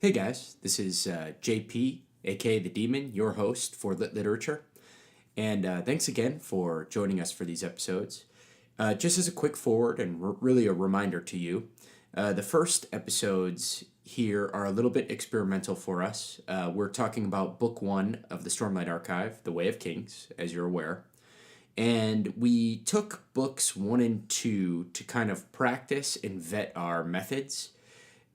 Hey guys, this is JP, aka The Demon, your host for Lit Literature. And thanks again for joining us for these episodes. Just as a quick forward and really a reminder to you, the first episodes here are a little bit experimental for us. We're talking about Book 1 of the Stormlight Archive, The Way of Kings, as you're aware. And we took books 1 and 2 to kind of practice and vet our methods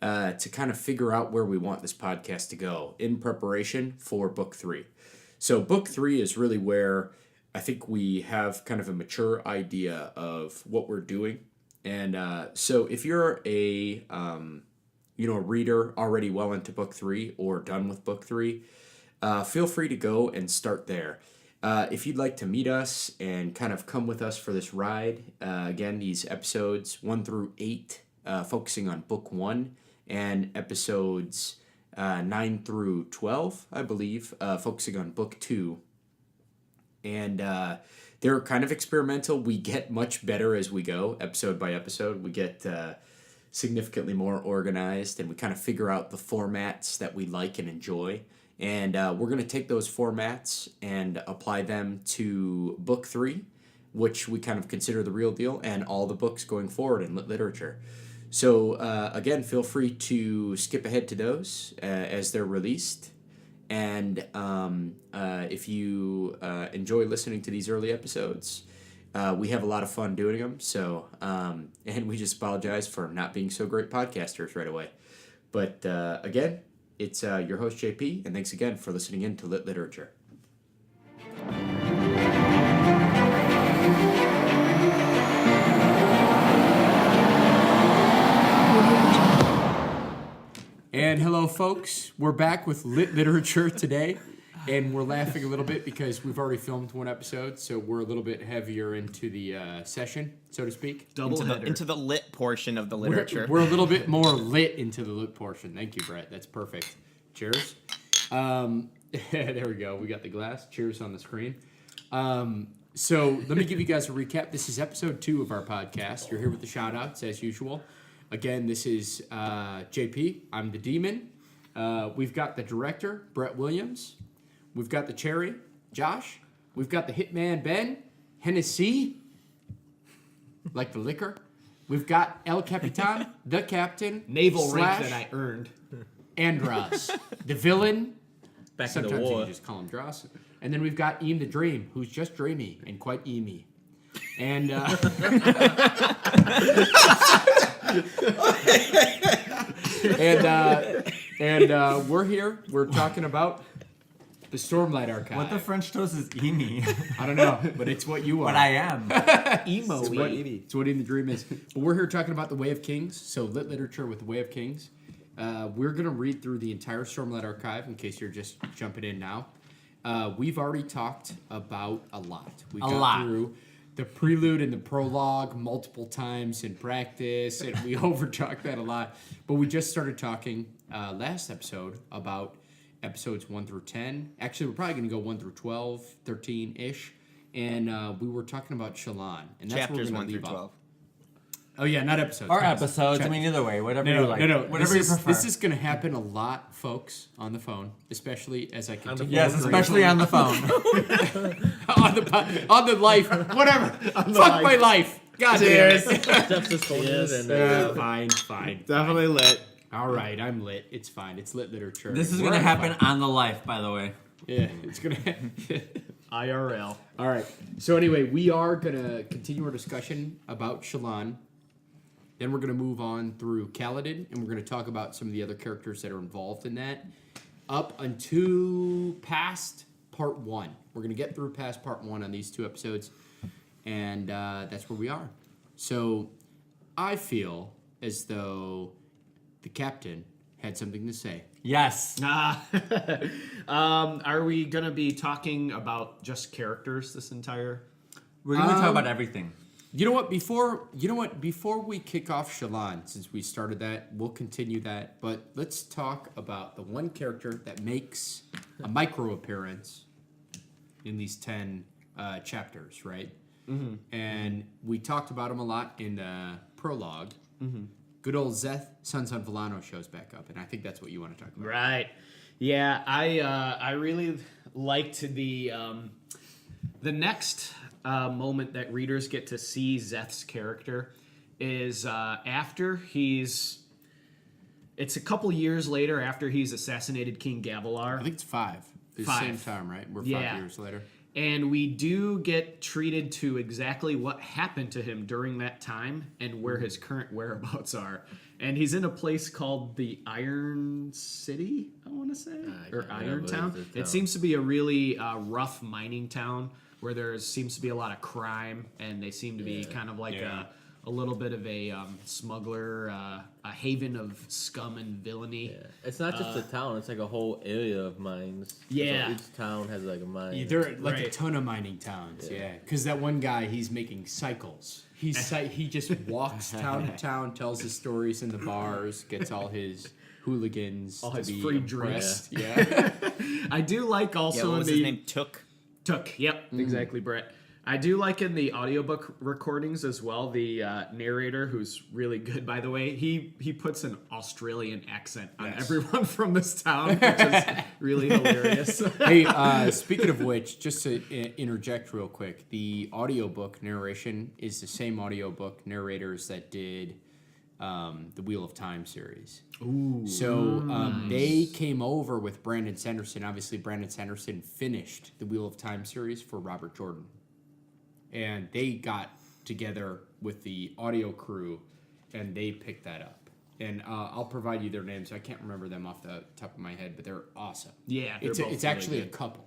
to kind of figure out where we want this podcast to go in preparation for Book 3. So Book 3 is really where I think we have kind of a mature idea of what we're doing. And so if you're a reader already well into Book 3 or done with Book 3, feel free to go and start there. If you'd like to meet us and kind of come with us for this ride, again, these episodes 1 through 8, focusing on Book 1, and episodes 9 through 12, I believe, focusing on Book 2. And they're kind of experimental. We get much better as we go, episode by episode. We get significantly more organized, and we kind of figure out the formats that we like and enjoy. And we're going to take those formats and apply them to Book 3, which we kind of consider the real deal, and all the books going forward in lit literature. So, again, feel free to skip ahead to those as they're released. And if you enjoy listening to these early episodes, we have a lot of fun doing them. So, and we just apologize for not being so great podcasters right away. But again, it's your host, JP, and thanks again for listening in to Lit Literature. And hello, folks. We're back with Lit Literature today, and we're laughing a little bit because we've already filmed 1 episode, so we're a little bit heavier into the session, so to speak. Into the lit portion of the literature. We're a little bit more lit into the lit portion. Thank you, Brett. That's perfect. Cheers. There we go. We got the glass. Cheers on the screen. So let me give you guys a recap. This is episode 2 of our podcast. You're here with the Shoutouts, as usual. Again, this is JP. I'm the Demon. We've got the director, Brett Williams. We've got the cherry, Josh. We've got the hitman, Ben. Hennessy, like the liquor. We've got El Capitan, the captain. Naval rank that I earned. Andras, the villain. Back in the Sometimes war. you just call him Dross. And then we've got Eam the Dream, who's just dreamy and quite eamy. And we're here. We're talking about the Stormlight Archive. What the French toast is emy? I don't know, but it's what you are. But I am. Emo. It's what Eam the Dream is. But we're here talking about the Way of Kings. So lit literature with the Way of Kings. We're going to read through the entire Stormlight Archive in case you're just jumping in now. We've already talked about a lot. We got through the prelude and the prologue multiple times in practice, and we over-talked that a lot. But we just started talking last episode about episodes 1 through 10. Actually, we're probably going to go 1 through 12, 13-ish. And we were talking about Shallan. And that's Chapters where we're 1 through leave 12. Off. Oh, yeah, not episodes. Or episodes. I mean, either way. Whatever you like. No. Whatever you prefer. This is going to happen a lot, folks, on the phone, especially as I continue. Yes, especially on the phone. on the life, whatever. Fuck my life. God damn it. Steps is folded Fine. Definitely lit. All right, I'm lit. It's fine. It's lit literature. This is going to happen on the life, by the way. Yeah, it's going to IRL. All right. So anyway, we are going to continue our discussion about Shallan. Then we're going to move on through Kaladin, and we're going to talk about some of the other characters that are involved in that up until past part 1. We're going to get through past part 1 on these 2 episodes, and that's where we are. So I feel as though the captain had something to say. Yes. Are we going to be talking about just characters this entire... We're going to talk about everything. You know what? Before we kick off Shallan, since we started that, we'll continue that. But let's talk about the one character that makes a micro appearance in these 10 chapters, right? Mm-hmm. And we talked about him a lot in the prologue. Mm-hmm. good old Szeth, Sun Villano shows back up, and I think that's what you want to talk about. Right. Yeah, I really liked the next moment that readers get to see Szeth's character is after it's a couple years later after he's assassinated King Gavilar. I think it's 5. It's the same time, right? We're 5 years later. And we do get treated to exactly what happened to him during that time and where his current whereabouts are. And he's in a place called the Iron City, I want to say, or Iron Town. It seems to be a really rough mining town where there seems to be a lot of crime, and they seem to be kind of like a little bit of a smuggler, a haven of scum and villainy. Yeah. It's not just a town; it's like a whole area of mines. Yeah, so each town has like a mine. There are like a ton of mining towns. Yeah, because that one guy, he's making cycles. He just walks town to town, tells his stories in the bars, gets all his hooligans, all to his be free impressed. drinks. Yeah, I do like also what was in his the name? Took. Yep, exactly, Brett. I do like in the audiobook recordings as well, the narrator, who's really good, by the way, he puts an Australian accent on everyone from this town, which is really hilarious. Hey, speaking of which, just to interject real quick, the audiobook narration is the same audiobook narrators that did the Wheel of Time series. Ooh. So they came over with Brandon Sanderson. Obviously, Brandon Sanderson finished the Wheel of Time series for Robert Jordan. And they got together with the audio crew, and they picked that up. And I'll provide you their names. I can't remember them off the top of my head, but they're awesome. Yeah, it's actually a couple.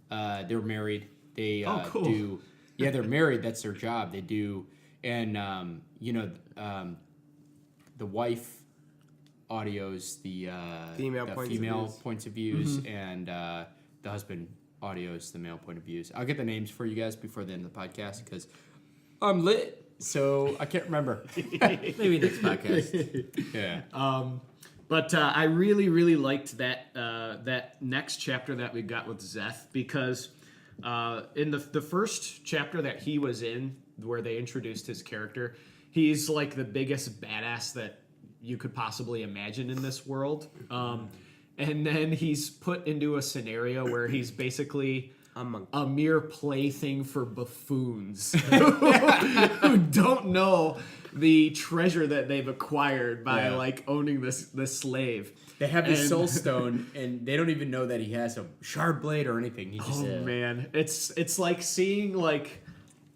They're married. They cool. do. Yeah, they're married. That's their job. They do, and the wife audios the female points of views, and the husband audios the male point of views. I'll get the names for you guys before the end of the podcast because I'm lit, so I can't remember. Maybe next podcast. Yeah. But I really, really liked that next chapter that we got with Szeth because in the first chapter that he was in, where they introduced his character, he's like the biggest badass that you could possibly imagine in this world. And then he's put into a scenario where he's basically a mere plaything for buffoons who don't know the treasure that they've acquired by like owning this slave. They have the soul stone, and they don't even know that he has a shard blade or anything. He just, man, it's like seeing like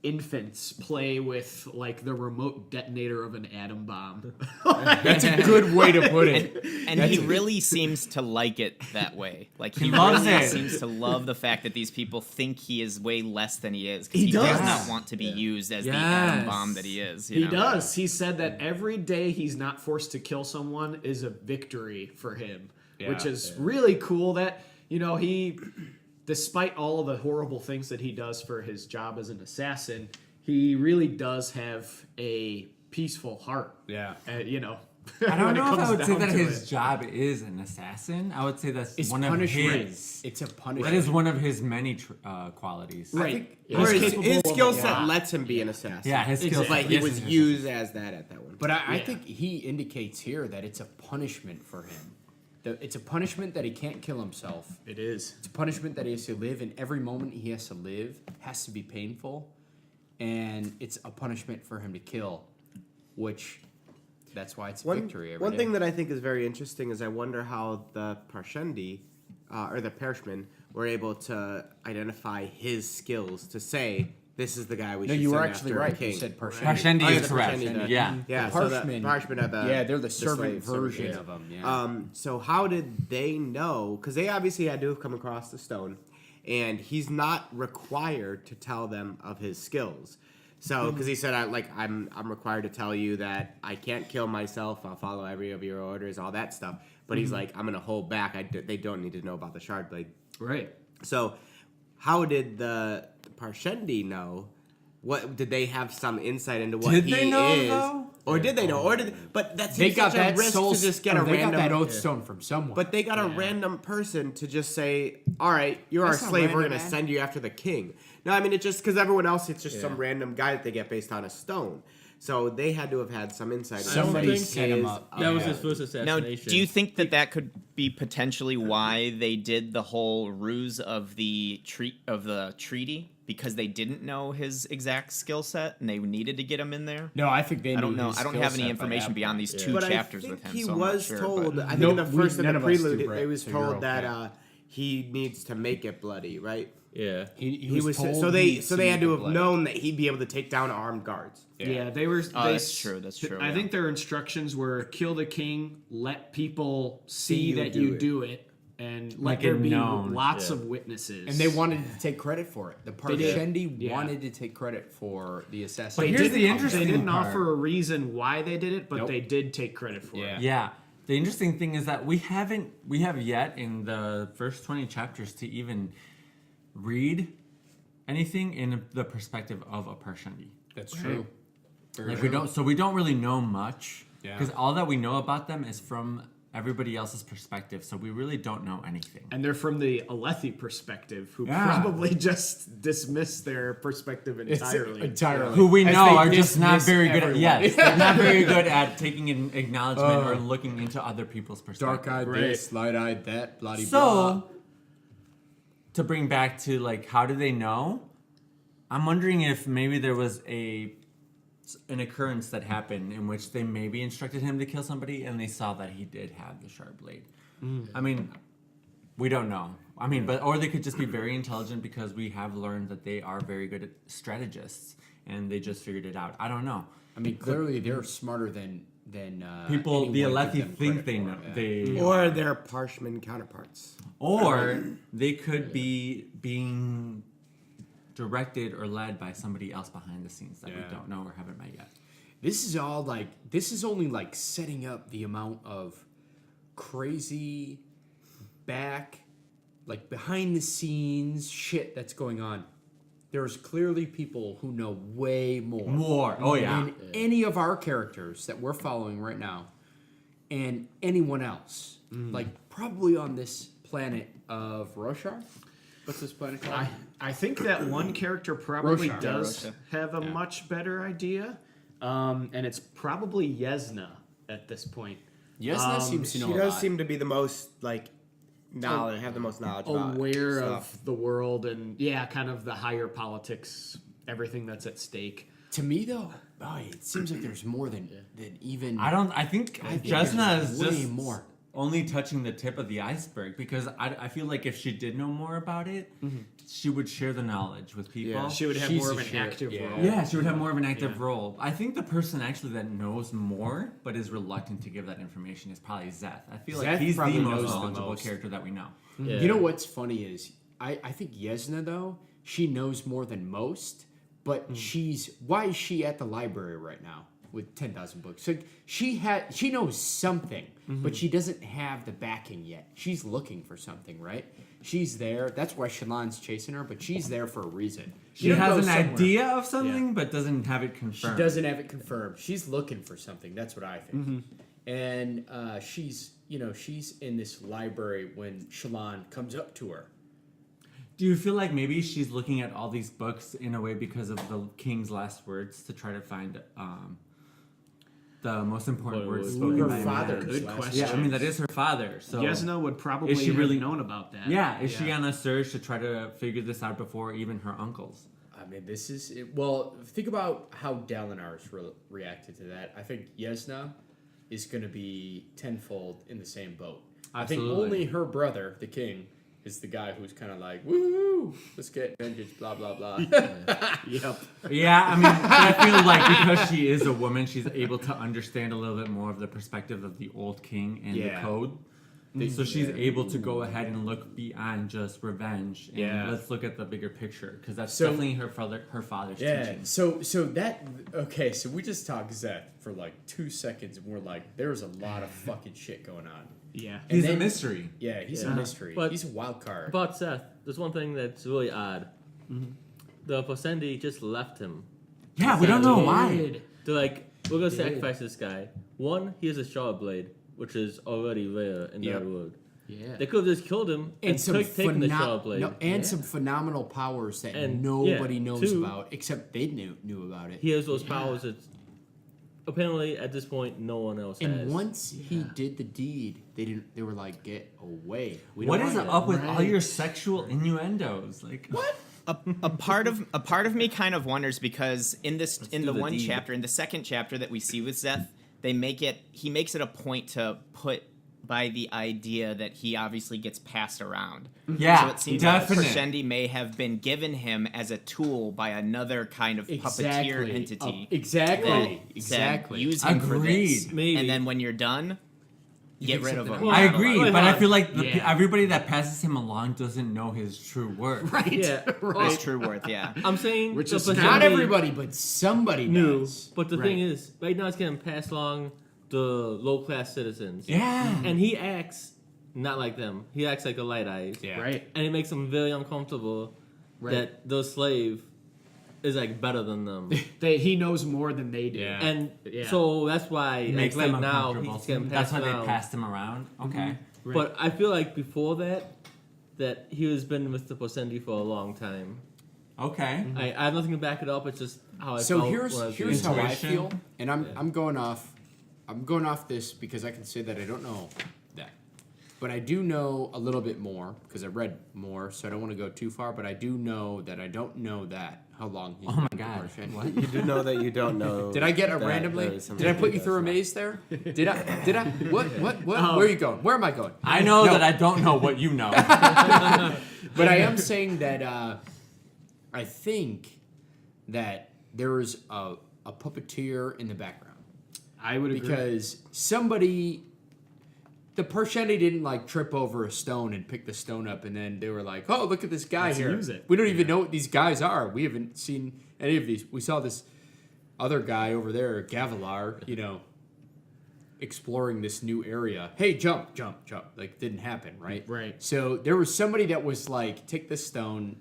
infants play with like the remote detonator of an atom bomb. That's a good way to put it. And he really seems to like it that way. Like he loves really it. seems to love the fact that these people think he is way less than he is. 'Cause He he does does. not want to be used as the atom bomb that he is. He does. He said that every day he's not forced to kill someone is a victory for him, which is really cool. That he. Despite all of the horrible things that he does for his job as an assassin, he really does have a peaceful heart. Yeah. I don't know if I would say that his it. job is an assassin. I would say that's It's one of punishment. his. It's a punishment. That is one of his many qualities. Right. Or He's his capable of skill a set lot. lets him be an assassin. Yeah, his skill Exactly. set. But he yes, was yes, yes. used as that at that one. But I think he indicates here that it's a punishment for him. It's a punishment that he can't kill himself. It is. It's a punishment that he has to live, and every moment he has to live has to be painful. And it's a punishment for him to kill, which that's why it's a victory every One day. thing that I think is very interesting is I wonder how the Parshendi, or the Parshman, were able to identify his skills to say, this is the guy we No, should you send were actually after right. a king. You said Parshendi. Parshendi Oh, yeah, is the correct. Parshendi, Yeah. Yeah, The so the Parshmen- Parshmen are the they're the servant slave version yeah. of them. Yeah. So how did they know? Because they obviously had to have come across the stone, and he's not required to tell them of his skills. So, because he said, I'm required to tell you that I can't kill myself. I'll follow every of your orders, all that stuff. But he's like, I'm gonna hold back. They don't need to know about the shard blade. Right. So, how did the Parshendi know? What did they have some insight into what Did he they know, is? though? Or did they know? Or did? But that's They got such a that risk soul. to just get a they random. got that oath stone from someone. But they got a random person to just say, "All right, you're That's our not slave. We're random, gonna man. send you after the king." No, I mean it just because everyone else, it's just some random guy that they get based on a stone. So they had to have had some insight. Somebody into set him his- up. That was Yeah. his first Now, assassination. do you think that could be potentially why they did the whole ruse of the treaty because they didn't know his exact skill set and they needed to get him in there? No, I think they. I don't knew know. his I don't skill have any set by information that beyond point. these two But chapters I with think him. he so I'm was not sure, told. but- I think Nope, in the first none of of the us do, prelude, Brett, it was so you're told that okay. he needs to make it bloody, right? Yeah. He was told so he they had to have bloody. known that he'd be able to take down armed guards. Yeah, they were. Oh, they, that's true, that's true, I yeah. think their instructions were kill the king, let people see you that do you it. do it, and Make let there it be known. lots Yeah. of witnesses. And they wanted to take credit for it. The did. Parshendi Yeah. wanted to take credit for the But assassination. here's the interesting They didn't part. offer a reason why they did it, but Nope. they did take credit for Yeah. it. Yeah. The interesting thing is that we have yet in the first 20 chapters to even read anything in the perspective of a Parshendi. That's true. Very Like true. we don't really know much Yeah. because all that we know about them is from everybody else's perspective. So we really don't know anything. And they're from the Alethi perspective, who Yeah. probably just dismiss their perspective entirely. Entirely. Who we As know they are just not dismiss very good at everyone. yes, they're not very good at taking an acknowledgement or looking into other people's perspective. Dark-eyed Right. this, light-eyed that, bloody blah. So to bring back to like how do they know? I'm wondering if maybe there was an occurrence that happened in which they maybe instructed him to kill somebody and they saw that he did have the sharp blade. I mean, we don't know. I mean, or they could just be very intelligent because we have learned that they are very good at strategists and they just figured it out. I don't know. I mean, clearly they're smarter than People, the anyone give Alethi them think credit they for. know. Yeah. They Or their Parshman counterparts. Or they could be being directed or led by somebody else behind the scenes that we Yeah. don't know or haven't met yet. This is all like this is only like setting up the amount of crazy behind the scenes shit that's going on. There's clearly people who know way more. Oh yeah. Than any of our characters that we're following right now, and anyone else. Like probably on this planet of Roshar. What's this planet called? I think that one character probably Roshar. does Yeah, Roshar. have a much better idea, and it's probably Yesna at this point. Yesna seems to know She a does lot. seem to be the most have the most knowledge about Aware stuff. of the world and kind of the higher politics, everything that's at stake. To me though, it seems like there's more than even. I think Jesna is way just more. only touching the tip of the iceberg because I feel like if she did know more about it, she would share the knowledge with people. Yeah. She would have She's more of a an share- active yeah. role. Yeah, she would have more of an active role. I think the person actually that knows more but is reluctant to give that information is probably Szeth. I feel like Szeth he's the probably most knows the knowledgeable most. character that we know. Yeah. You know what's funny is I think Yesna though she knows more than most, but why is she at the library right now with 10,000 books? So she knows something, but she doesn't have the backing yet. She's looking for something, right? She's there. That's why Shallan's chasing her, but she's there for a reason. She don't has go an somewhere. idea of something but doesn't have it She confirmed. doesn't have it confirmed. She's looking for something. That's what I think. And she's in this library when Shallan comes up to her. Do you feel like maybe she's looking at all these books in a way because of the king's last words to try to find the most important What words was- spoken Her by a father. man? Good Last- question. Yeah, I mean that is her father. So Yesna would probably she have really- known about that. yeah, is she on a search to try to figure this out before even her uncles? I mean, this is well. Think about how Dalinar's reacted to that. I think Yesna is going to be tenfold in the same boat. I think Absolutely. only her brother, the king, is the guy who's kind of like, woo, let's get vengeance, blah blah blah. Yep. Yeah, I mean, I feel like because she is a woman, she's able to understand a little bit more of the perspective of the old king and Yeah. the code. So she's able to go ahead and look beyond just revenge. And Yeah. let's look at the bigger picture because that's So- definitely her father's Yeah. teaching. So we just talked Szeth for like 2 seconds, and we're like, there's a lot of fucking shit going on. Yeah. And He's a then- mystery. Yeah, he's a Yeah. mystery. But- He's a wild card. About Szeth, there's one thing that's really odd. The Pasendi just left him. Yeah, we don't know Did. why. They're like, we're gonna sacrifice this guy. One, he has a sharp blade, which is already rare in the Yep. other world. Yeah. They could have just killed him and taken the sharp blade. some phenomenal powers that And, nobody yeah, knows two- about except they knew about it. He has those powers that apparently at this point, no one else has. And once he did the deed, they were like, "Get away!" What is up with all Right. your sexual innuendos? Like what? A part of me kind of wonders because in the do the one deed. chapter, in the second chapter that we see with Szeth, he makes it a point to put by the idea that he obviously gets passed around. Yeah, So it seems definite. like Parshendi may have been given him as a tool by another kind of puppeteer entity. Exactly. that Exactly. said, use him for this. Agreed. Maybe. And then when you're done, get rid of him. something I agree, Wait, but hold I on. feel like Yeah. everybody that passes him along doesn't know his true worth. Right. Yeah, It's true worth, yeah. I'm saying Which the is Parshendi Not everybody, but somebody knew. does. But the Right. thing is, right now it's getting passed along the low class citizens. Yeah. And he acts not like them. He acts like a light eyes. Yeah. Right. And it makes him very uncomfortable Right. that the slave is like better than them. He knows more than they do. Yeah. And Yeah. so that's why It makes like, them right now uncomfortable. he's getting That's passed why around. they passed him around. Okay. Right. But I feel like before that he has been with the Parshendi for a long time. Okay. I have nothing to back it up. It's just how I So felt. here's when I was here's how reading. I Intuition. feel, and I'm going off this because I can say that I don't know that, but I do know a little bit more because I read more, so I don't want to go too far. But I do know that I don't know that how long he's Oh my been God. Parshendi. What? You do know that you don't know. Did I get it that randomly? there is Did I something put you he through a does not. maze there? Did I? What? Where are you going? Where am I going? I know No. that I don't know what you know. But I am saying that I think that there is a puppeteer in the background I would agree. because the Parshendi didn't like trip over a stone and pick the stone up and then they were like, oh, look at this guy Let's here. use it. We don't even know what these guys are. We haven't seen any of these. We saw this other guy over there, Gavilar, exploring this new area. Hey, jump. Like, didn't happen, right? Right. So there was somebody that was like, take this stone,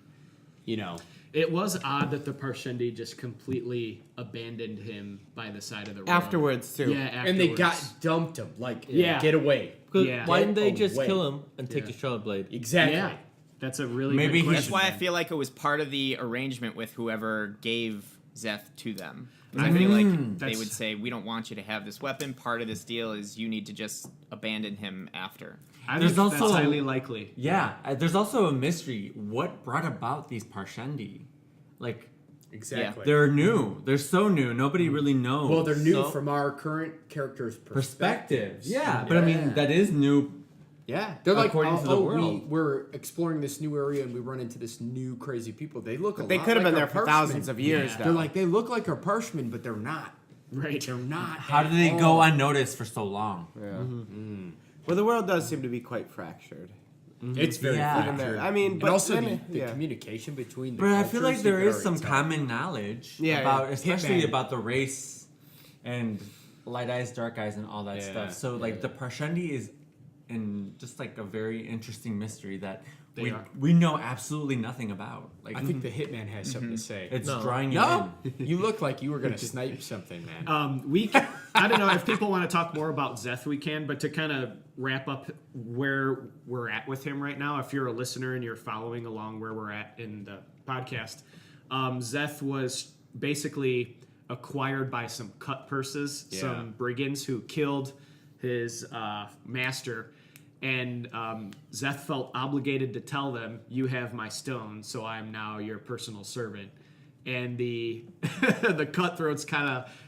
It was odd that the Parshendi just completely abandoned him by the side of the road. Afterwards too. Yeah, afterwards. and they dumped him. Like, Yeah. get away. 'Cause Yeah. why didn't they Get just away. kill him and take Yeah. the shard blade? Exactly. Yeah. That's a really Maybe good he's- That's question. why I feel like it was part of the arrangement with whoever gave Szeth to them. 'Cause I feel like they That's- would say, we don't want you to have this weapon. Part of this deal is you need to just abandon him after. I There's think that's also- highly likely. Yeah, there's also a mystery. What brought about these Parshendi? Like, Exactly. they're new. They're so new. Nobody really knows. Well, they're new So- from our current character's perspectives. Yeah, but I mean, that is new. Yeah, they're like, According to the world. we're exploring this new area and we run into this new crazy people. They look a They lot could have like been our there for Parshmen. thousands of years. Yeah. Though. They look like our Parshmen, but they're not. Right. They're not. How at did they all. go unnoticed for so long? Well, the world does seem to be quite fractured. It's very Yeah. Even fractured. there. I mean, and but also then, the yeah. communication between the But I feel like cultures there is is some very tough. common knowledge Yeah, about, yeah. especially Hitman. about the race and light eyes, dark eyes, and all that Yeah, stuff. So like the Parshendi is in just like a very interesting mystery that They are. we know absolutely nothing about. Like I think the hitman has something to say. it's No. drawing you No, in. you look like you were gonna snipe something, man. I don't know if people want to talk more about Szeth, we can, but to kind of wrap up where we're at with him right now, if you're a listener and you're following along where we're at in the podcast, Szeth was basically acquired by some cut purses, Yeah. some brigands who killed his master. And Szeth felt obligated to tell them, you have my stone, so I am now your personal servant. And the the cutthroats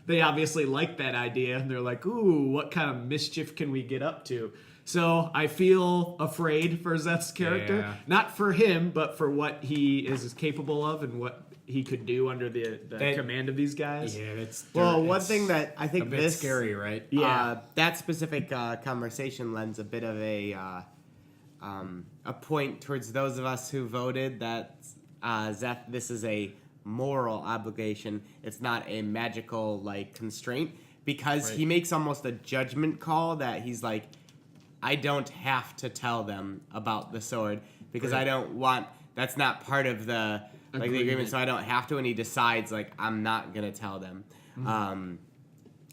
they obviously like that idea, and they're like, ooh, what kind of mischief can we get up to? So I feel afraid for Szeth's character. Yeah. Not for him, but for what he is capable of and what he could do under the command of these guys. Yeah, that's Well, one it's thing that I think a bit this scary, right? Yeah. that specific conversation lends a bit of a point towards those of us who voted that Szeth, this is a moral obligation. It's not a magical constraint because he makes almost a judgment call that he's like, I don't have to tell them about the sword because I don't want. That's not part of the the agreement, so I don't have to. And he decides I'm not gonna tell them.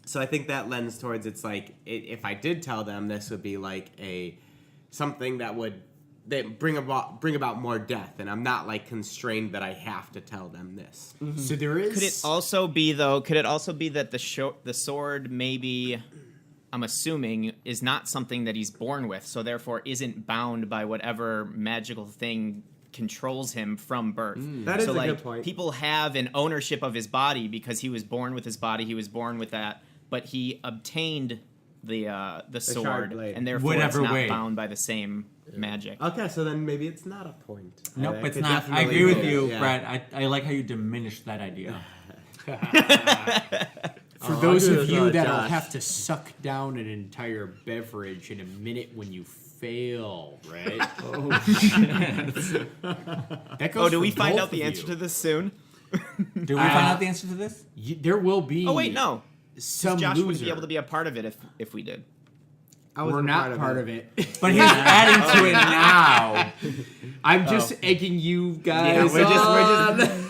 So I think that lends towards it's if I did tell them, this would be something that would that bring about more death, and I'm not like constrained that I have to tell them this. So there is. Could it also be though? Could it also be that the sword maybe, I'm assuming, is not something that he's born with, so therefore isn't bound by whatever magical thing controls him from birth. That is so, a like, good point. People have an ownership of his body because he was born with his body. He was born with that, but he obtained the sword, blade. and therefore Whatever it's not way. bound by the same magic. Okay, so then maybe it's not a point. Nope, That it's could not. I definitely agree with be, you, yeah. Brad. I like how you diminished that idea. For I'll those agree of with, you that'll Josh. have to suck down an entire beverage in a minute when you fail, right? That goes Do for we find both out the of answer you. to this soon? Do we find out the answer to this? There will be. Oh wait, no. Some Josh loser. wouldn't be able to be a part of it if we did. I We're wasn't not part of it. But he's adding to it now. I'm just egging you Yeah, guys.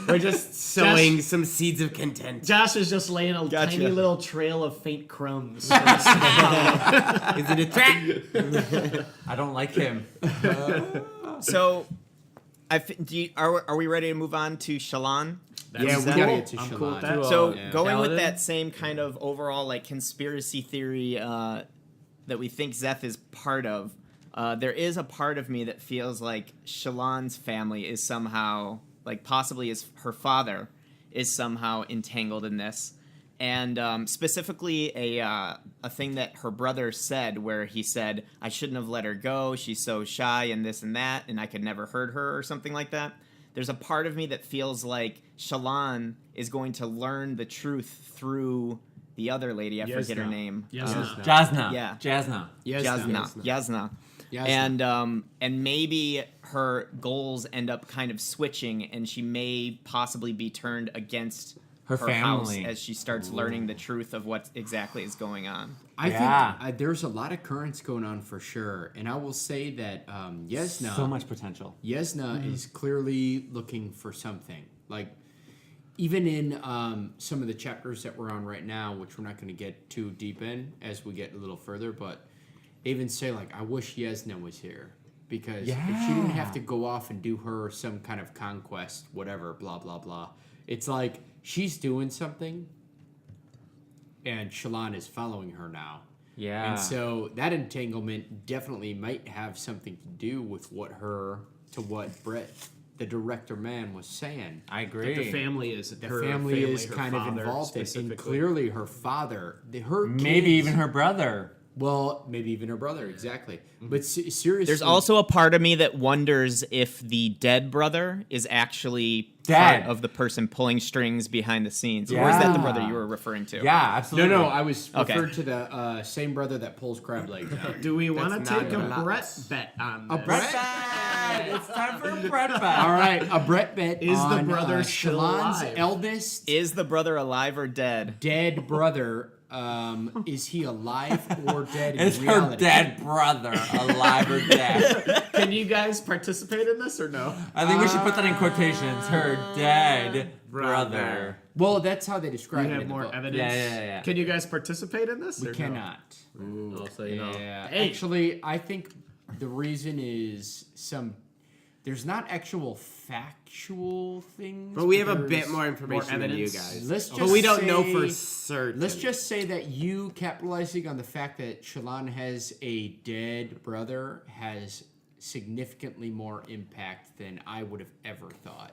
we're just sowing some seeds of content. Josh is just laying a Gotcha. tiny little trail of faint crumbs. Is it a trap? I don't like him. So, are we ready to move on to Shallan? Yeah, we that- gotta get to I'm cool with Shallan. that. So yeah. going with Kaladin? that same kind of overall like conspiracy theory that we think Szeth is part of, there is a part of me that feels like Shallan's family is somehow, like possibly her father is somehow entangled in this, and specifically a thing that her brother said, where he said, "I shouldn't have let her go. She's so shy and this and that, and I could never hurt her," or something like that. There's a part of me that feels like Shallan is going to learn the truth through the other lady. I forget her Yasna. name. Yasna. Jasna. Yeah. Jasna. Yasna. And maybe her goals end up kind of switching, and she may possibly be turned against Her house family. as she starts learning the truth of what exactly is going on. I Yeah. think there's a lot of currents going on for sure, and I will say that Yasna, So much potential. Yasna is clearly looking for something. Like even in some of the chapters that we're on right now, which we're not going to get too deep in as we get a little further, but even say like, I wish Yasna was here. Because if she didn't have to go off and do her some kind of conquest, whatever, blah, blah, blah. It's like she's doing something and Shallan is following her now. Yeah. And so that entanglement definitely might have something to do with what Brett, the director man, was saying. I agree. The family is The her family is her kind of father involved in, and specifically. clearly her father, her Maybe kids- even her brother. Well, maybe even her brother, exactly. But seriously, There's also a part of me that wonders if the dead brother is actually Dead. part of the person pulling strings behind the scenes. Or is that the Yeah. brother you were referring to? Yeah, absolutely. No, I was Okay. referred to the same brother that pulls crab legs out. Do we want to That's not take a gonna- Brett bet on A this? Brett bet. It's time for a Brett bet. All right, a Brett bet Is the on, brother still Shallan's alive? eldest Is the brother alive or dead? dead brother. Is he alive or dead in Is her reality? dead brother alive or dead? Can you guys participate in this or no? I think we should put that in quotations. Her dead brother. Well, that's how they describe You it have in the more book. evidence. Yeah. Can you guys participate in this? We or no? cannot. Also, you know. Yeah, Hey. actually, I think the reason is there's not actual factual things. But we have a there's- bit more information than you evidence. guys. Let's just but we don't know say- for certain. Let's just say that you capitalizing on the fact that Shallan has a dead brother has significantly more impact than I would have ever thought.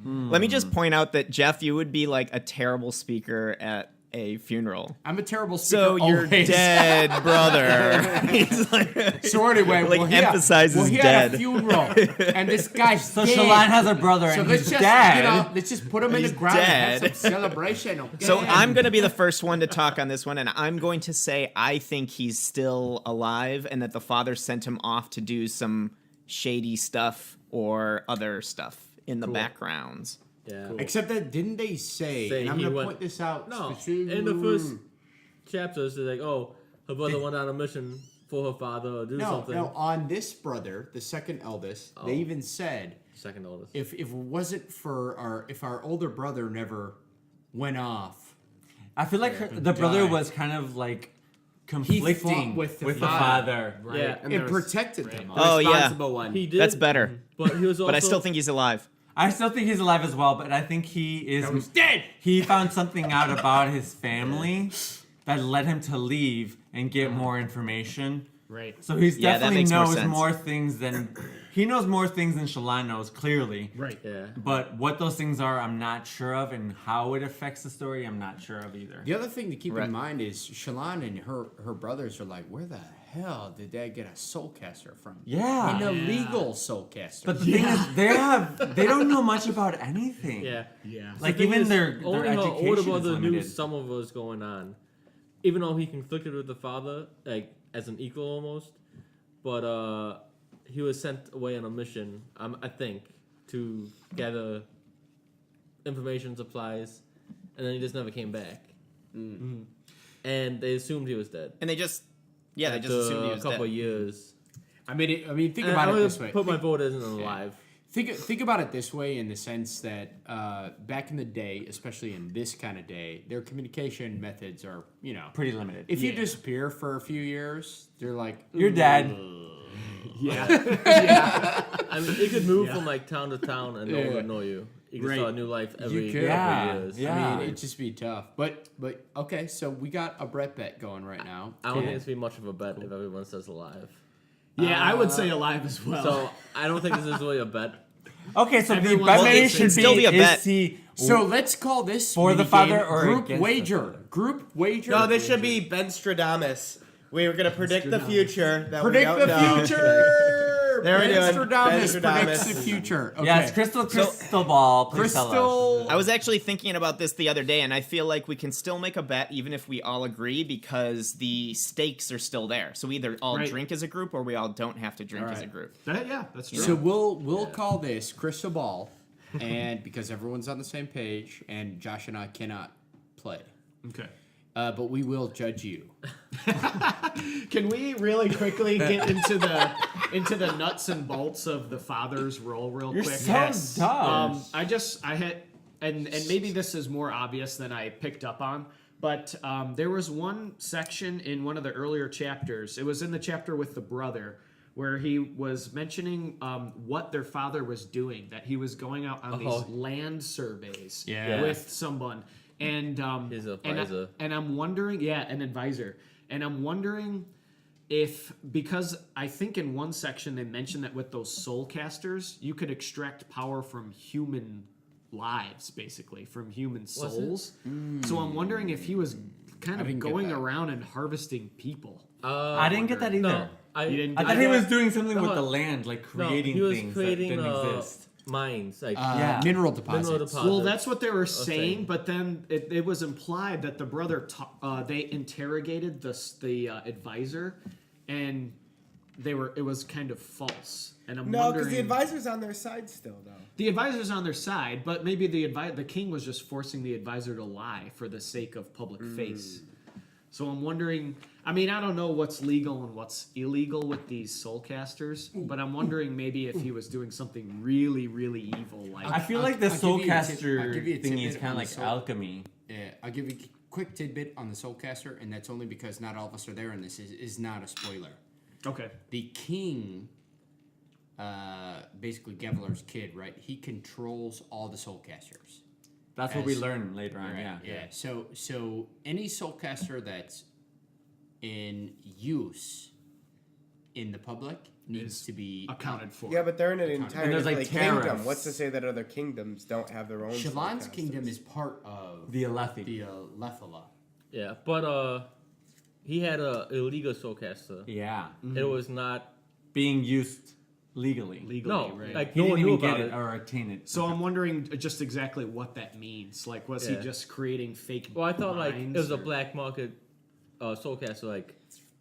Let me just point out that, Jeff, you would be like a terrible speaker at a funeral. I'm a terrible speaker. So your always. dead brother. He's like, So anyway, Like, emphasizes he had dead. a funeral, and this guy's So dead. Shallan has a brother So and let's he's just dead. let's just put him in He's the ground and have dead. some celebration. Okay? So I'm going to be the first one to talk on this one, and I'm going to say I think he's still alive and that the father sent him off to do some shady stuff or other stuff in the backgrounds. Yeah. Except that didn't they say? Say And I'm he going to went- point this out. No, specifically. in the first chapters, they're like, oh, her brother went on a mission for her father or do something. No, on this brother, the second eldest, they even said Second oldest. if it wasn't for if our older brother never went off. I feel like the brother died. was kind of like conflicting with with the the father. Right. Yeah. And It there was- protected them. Oh, yeah. Responsible one. He did. That's better. But he was also. But I still think he's alive. I still think he's alive as well, but I think he is dead. He found something out about his family that led him to leave and get more information. Right. So he's Yeah, that definitely makes more knows sense. more things than he knows more things than Shallan knows clearly. Right. Yeah. But what those things are, I'm not sure of, and how it affects the story, I'm not sure of either. The other thing to keep Right. in mind is Shallan and her brothers are like, where the hell did Dad get a soulcaster from? Yeah. An illegal soulcaster. But the thing is, they don't know much about anything. Yeah. Yeah. Like The thing even is, their only her education older is brother knew limited. some of what was going on, even though he conflicted with the father, like as an equal almost. But he was sent away on a mission, I think, to gather information supplies, and then he just never came back. Mm-hmm. And they assumed he was dead. And they just assumed he was a couple dead. of years. I mean, think And about I it would this way. put my vote as an alive. Think about it this way, in the sense that back in the day, especially in this kind of day, their communication methods are, Pretty limited. if you disappear for a few years, they're like, You're dead. I mean, it could move from like town to town and no one Yeah. would know you. You could Right. start a new life every could. couple Yeah. of years. Yeah. I mean, it'd just be tough. But okay, so we got a Brett bet going right now. I don't think it's be much of a bet if everyone says alive. Yeah, I would say alive as well. So I don't think this is really a bet. Okay, so the Everyone- bet Well, maybe it should should still be a is bet. he So let's call this For the minigame father or group against the wager. father? Group wager. No, this should be Ben Stradamus. We were gonna predict the future. That predict we the don't know. future. There we go. Nostradamus Ben predicts Stradamus. the future. Okay. Yes, crystal ball. Please tell us. Crystal. I was actually thinking about this the other day, and I feel like we can still make a bet even if we all agree because the stakes are still there. So we either all Right. drink as a group or we all don't have to drink as a Alright. group. That's true. So we'll call this crystal ball, and because everyone's on the same page, and Josh and I cannot play, Okay. but we will judge you. Can we really quickly get into the nuts and bolts of the father's role real You're quick? so dumb. I had and maybe this is more obvious than I picked up on, but there was one section in one of the earlier chapters. It was in the chapter with the brother where he was mentioning what their father was doing, that he was going out on these land surveys Yeah. with someone. And He's an and advisor. and I'm wondering, an advisor. And I'm wondering if, because I think in one section they mentioned that with those soul casters, you could extract power from human lives, basically, from human souls. So I'm wondering if he was kind of didn't get going that. around and harvesting people. I didn't get that either. No, You didn't I get thought he that? was doing something with No, the land, like no, creating he was things creating that didn't exist. mines, like Yeah. Mineral deposits. mineral deposits. Well, that's what they were thing. saying, but then it was implied that the brother they interrogated the advisor, and it was kind of false. And I'm No, wondering, because the advisor's on their side still, though. the advisor's on their side, but maybe the king was just forcing the advisor to lie for the sake of public face. So I'm wondering. I mean, I don't know what's legal and what's illegal with these soul casters, but I'm wondering maybe if he was doing something really, really evil, like I feel like the I'll give you a tip- soulcaster I'll give you a thingy is tidbit kind on of the like soul- alchemy. Yeah, I'll give you a quick tidbit on the Soulcaster, and that's only because not all of us are there, and this is not a spoiler. okay. The king, basically Gevler's kid, right? He controls all the Soulcasters. That's what we As- learn later on. Right, Yeah. So any Soulcaster that's in use in the public needs to be Accounted for. Yeah, but they're in an entire there's, like, kingdom. tariffs. What's to say that other kingdoms don't have their own? Shallan's soulcasters? kingdom is part of The Alethi. the Lethala. yeah, but he had a illegal soulcaster. Yeah. It was not. Being used legally. No, right? like He no one didn't knew even about get it. it or attain it. So I'm wondering just exactly what that means. Like, was he Yeah. just creating fake? Well, I thought like it minds, was a or- black market soulcaster. Like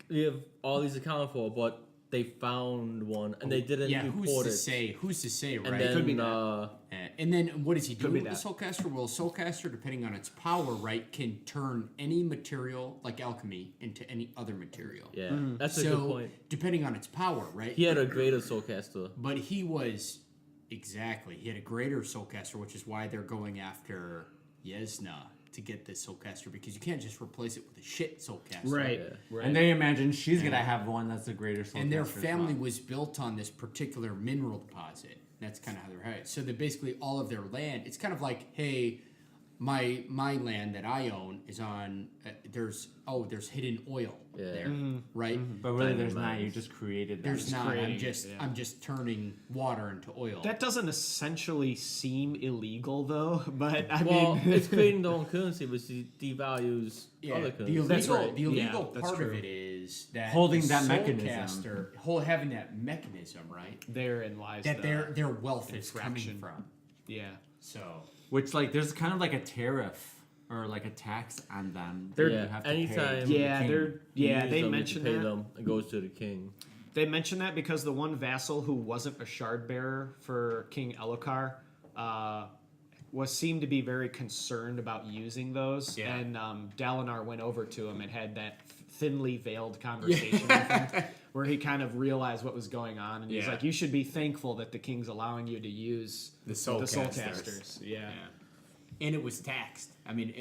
you have all these accounted for, but they found one and they didn't Yeah, who's report to it. say? Who's to say, right? And then Could be that. And then what is he doing be with the that. Soulcaster? Well, Soulcaster, depending on its power, right, can turn any material, like alchemy, into any other material. Yeah, that's a so, good point. depending on its power, right? He had a greater soulcaster. But he had a greater Soulcaster, which is why they're going after Yesna to get this soulcaster because you can't just replace it with a shit soulcaster. Right. Yeah. Right. And they imagine she's gonna have one that's a greater soul. And their caster as family well. was built on this particular mineral deposit. That's kind of how they're hired. So that basically all of their land, it's kind of like, hey, my land that I own is on. There's hidden oil there, right? But really, Diamond there's not. mines. You just created that. There's not. creating I'm just turning water into oil. That doesn't essentially seem illegal, though. But I Well, mean, it's creating their own currency, which devalues Yeah, other the currencies. illegal, That's right. the illegal Yeah, that's part true. of it is that Holding the that soulcaster, having that mechanism, right? therein lies That the their wealth is coming infraction. from. yeah. So Which like there's kind of like a tariff or like a tax on them. that They're- you have to pay anytime- to the Yeah, king. they're You use they them, you mentioned pay that. them. It goes to the king. They mentioned that because the one vassal who wasn't a shard bearer for King Elokar seemed to be very concerned about using those, Yeah. and Dalinar went over to him and had that thinly veiled conversation with him, where he kind of realized what was going on, and he's Yeah. like, "You should be thankful that the king's allowing you to use The soulcasters. soulcasters." Yeah. and it was taxed. I mean,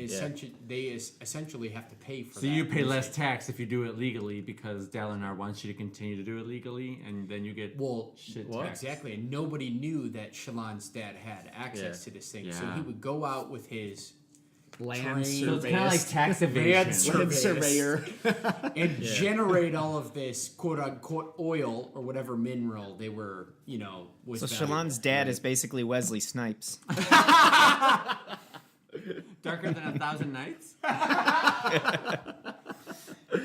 they essentially have to pay for. So that you pay less usage. tax if you do it legally because Dalinar wants you to continue to do it legally, and then you get shit what? tax. Exactly, and nobody knew that Shallan's dad had access to this thing. So Yeah. he would go out with his Land Train- So it's kind of like tax evasion. Land surveyor. and generate all of this quote unquote oil or whatever mineral they were, was So valuable. Shallan's dad is basically Wesley Snipes. Darker than 1,000 Nights?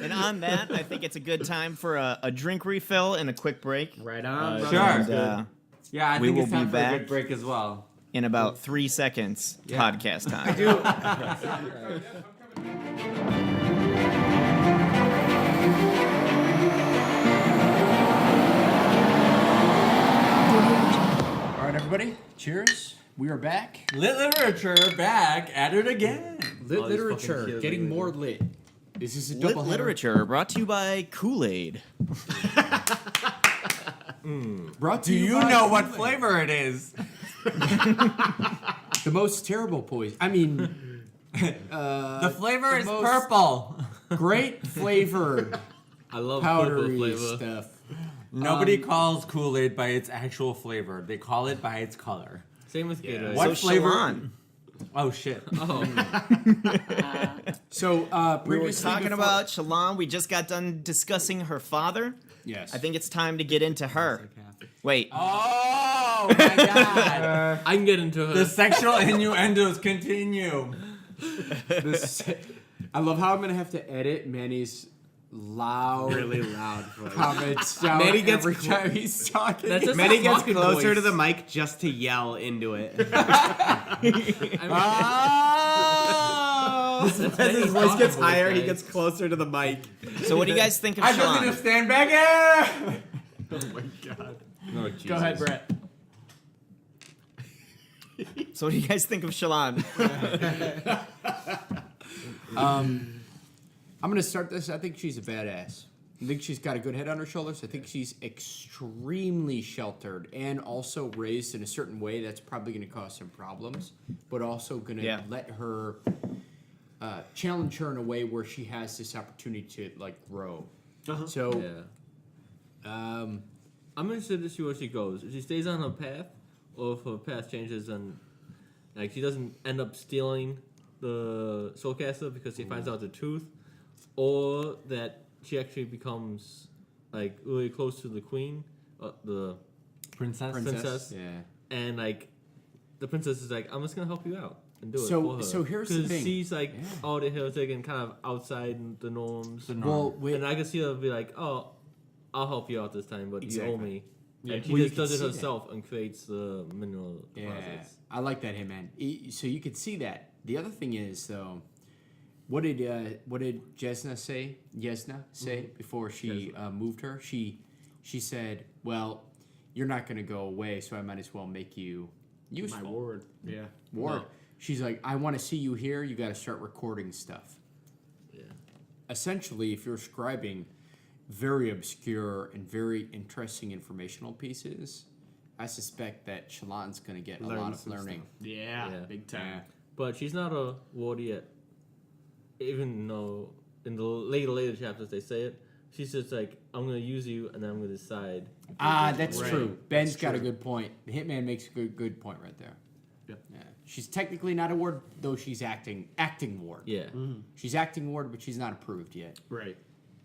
And on that, I think it's a good time for a drink refill and a quick break. Right on. Sure. brother. And, Yeah, I We think will it's time be for a back. good break as well. in about 3 seconds, podcast time. All right, everybody, cheers. We are back. Lit literature back at it again. Lit All these literature, fucking kids getting are more lit. This is a Lit double literature brought to you by Kool-Aid. Brought to Do you by know what Kool-Aid. flavor it is? The most terrible poison. I mean, The flavor the is most- purple. great flavored I love purple powdery flavor. stuff. Nobody calls Kool-Aid by its actual flavor. They call it by its color. Same with Gatorade. What So flavor? Shallan, Oh shit. Oh, So we were previously talking before- about Shallan. We just got done discussing her father. Yes. I think it's time to get into her. Wait, Oh my god. I can get into her. The sexual innuendos continue. This, I love how I'm gonna have to edit Manny's loud, Really loud voice. comments down Manny gets every time he's talking. That's just Manny a gets talking closer to voice. the mic just to yell into it. Oh! As his voice gets higher, he gets closer to the mic. so what do you guys think of I just need to Shallan? stand back here. Oh, Jesus. Go ahead, Brett. So what do you guys think of Shallan? I'm gonna start this. I think she's a badass. I think she's got a good head on her shoulders. I think she's extremely sheltered and also raised in a certain way that's probably going to cause some problems, but also going to Yeah. let her challenge her in a way where she has this opportunity to grow. So, Yeah. um, I'm interested to see where she goes. If she stays on her path, or if her path changes and she doesn't end up stealing the Soulcaster because she finds out the truth, or that she actually becomes really close to the queen, the princess, yeah. and the princess is like, I'm just gonna help you out and do it So- for her. so here's the 'Cause thing. she's all the heretic and kind of outside the norms. Well, And I can see her be like, oh, I'll help you out this time, but you owe Exactly. me. Yeah. And she Well, you just can does it see that. herself and creates the mineral Yeah, deposits. I like that, hey man. So you could see that. The other thing is though, what did Yesna say? Before she moved her? She said, "Well, you're not going to go away, so I might as well make you useful." My ward. Yeah. Ward. She's like, "I want to see you here. You got to start recording stuff." Yeah. Essentially, if you're scribing very obscure and very interesting informational pieces, I suspect that Shallan's going to get a lot of learning. Yeah, Yeah. big time. Yeah. But she's not a ward yet. even though in the later chapters they say it, she's just like, I'm gonna use you and then I'm gonna decide. That's Right. true. Ben's That's got a true. good point. The Hitman makes a good point right there. Yep. Yeah. She's technically not a ward, though she's acting ward. Yeah. She's acting ward, but she's not approved yet. Right.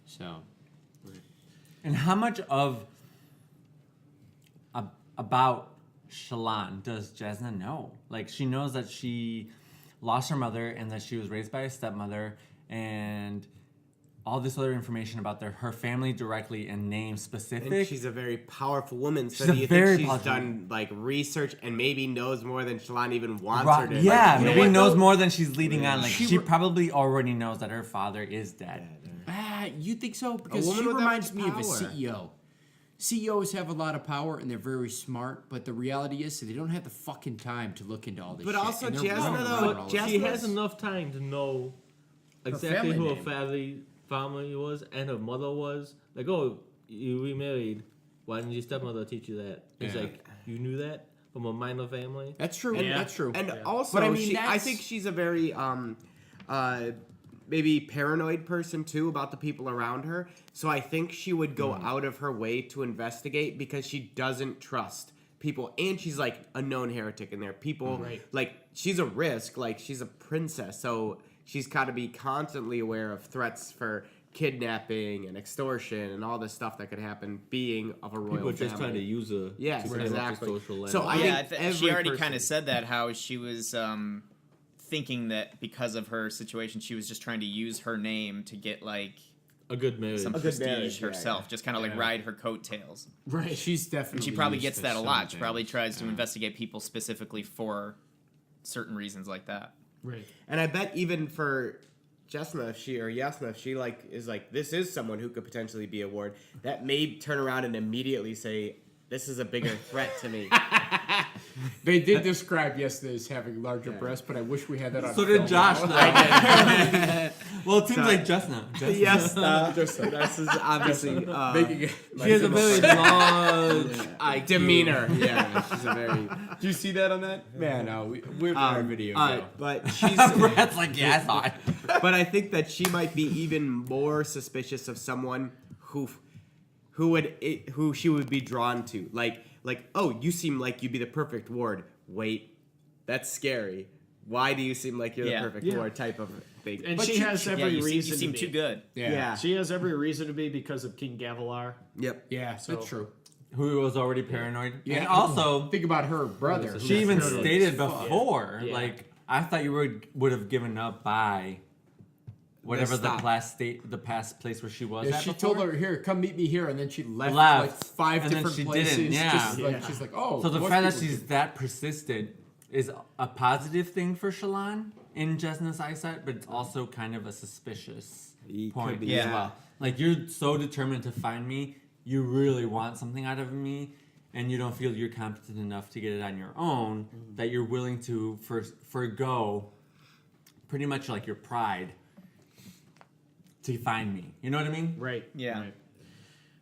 So And how much of about Shallan does Jasna know? Like, she knows that she lost her mother and that she was raised by a stepmother, and all this other information about her family directly and name specific. And she's a very powerful woman. So She's a do you very think she's powerful done like research and maybe knows more than Shallan even wants Right, her to? yeah, Like, you know maybe what, knows though? more than she's leading on. Like, She she re- probably already knows that her father is dead. you think so? Because woman she with that reminds much me of a power. CEO. CEOs have a lot of power and they're very smart, but the reality is they don't have the fucking time to look into all this But shit. also and they're Jasna, running though, around all Jasna- this She shit. has enough time to know exactly family who her name. family was and her mother was. Like, oh, you remarried. Why didn't your stepmother teach you that? It's Yeah. like, you knew that from a minor family? That's true. Yeah. That's true. And also, But I mean, I that's- think she's a very maybe paranoid person too about the people around her. So I think she would go out of her way to investigate because she doesn't trust people, and she's like a known heretic in there. People like she's a risk, like she's a princess, so she's got to be constantly aware of threats for kidnapping and extortion and all this stuff that could happen being of a royal People are just family. trying to use her Yes, to climb up the exactly. social ladder. So I yeah, think she every already person- kind of said that, how she was thinking that because of her situation, she was just trying to use her name to get like a good marriage. some good prestige marriage, yeah, herself, just kind of like Yeah. ride her coattails. Right. She's definitely. And she probably used gets to that a some lot. She probably things. tries to investigate people specifically for certain reasons like that. Right. And I bet even for Jasna, if she like is like, this is someone who could potentially be a ward, that may turn around and immediately say, this is a bigger threat to me. They did describe yesterday as having larger breasts, but I wish we had that on So film. did Josh. though. Well, it seems like Jasna. Yes, this is obviously Making it. She has a very large IQ. demeanor. Yeah, she's a very. Do you see that on that? Man, no, we're our video. now. But she's. Brad's like, yeah, I saw it. But I think that she might be even more suspicious of someone who she would be drawn to. Like, oh, you seem like you'd be the perfect ward. Wait, that's scary. Why do you seem like you're Yeah. the perfect Yeah. ward type of thing? And But she has every you reason seem to too be. good. yeah. She has every reason to be because of King Gavilar. Yep. Yeah, that's true. Who was already paranoid. Yeah. And also, Think about her brother. she even Who's stated fuck. before, Yeah. like, I thought you would have given up by whatever the Stop. past place where she was Yeah, at she before. told her, "Here, come meet me here," and then she left, Left. like 5 And then different she places. didn't, yeah. Just like, Yeah. she's like, "Oh." So the most fact that people she's do. that persistent is a positive thing for Shallan in Jasna's eyesight, but it's also kind of a suspicious It could point be, as yeah. well. Like, you're so determined to find me, you really want something out of me, and you don't feel you're competent enough to get it on your own, that you're willing to forgo pretty much like your pride to find me. You know what I mean? Right. Yeah. Right.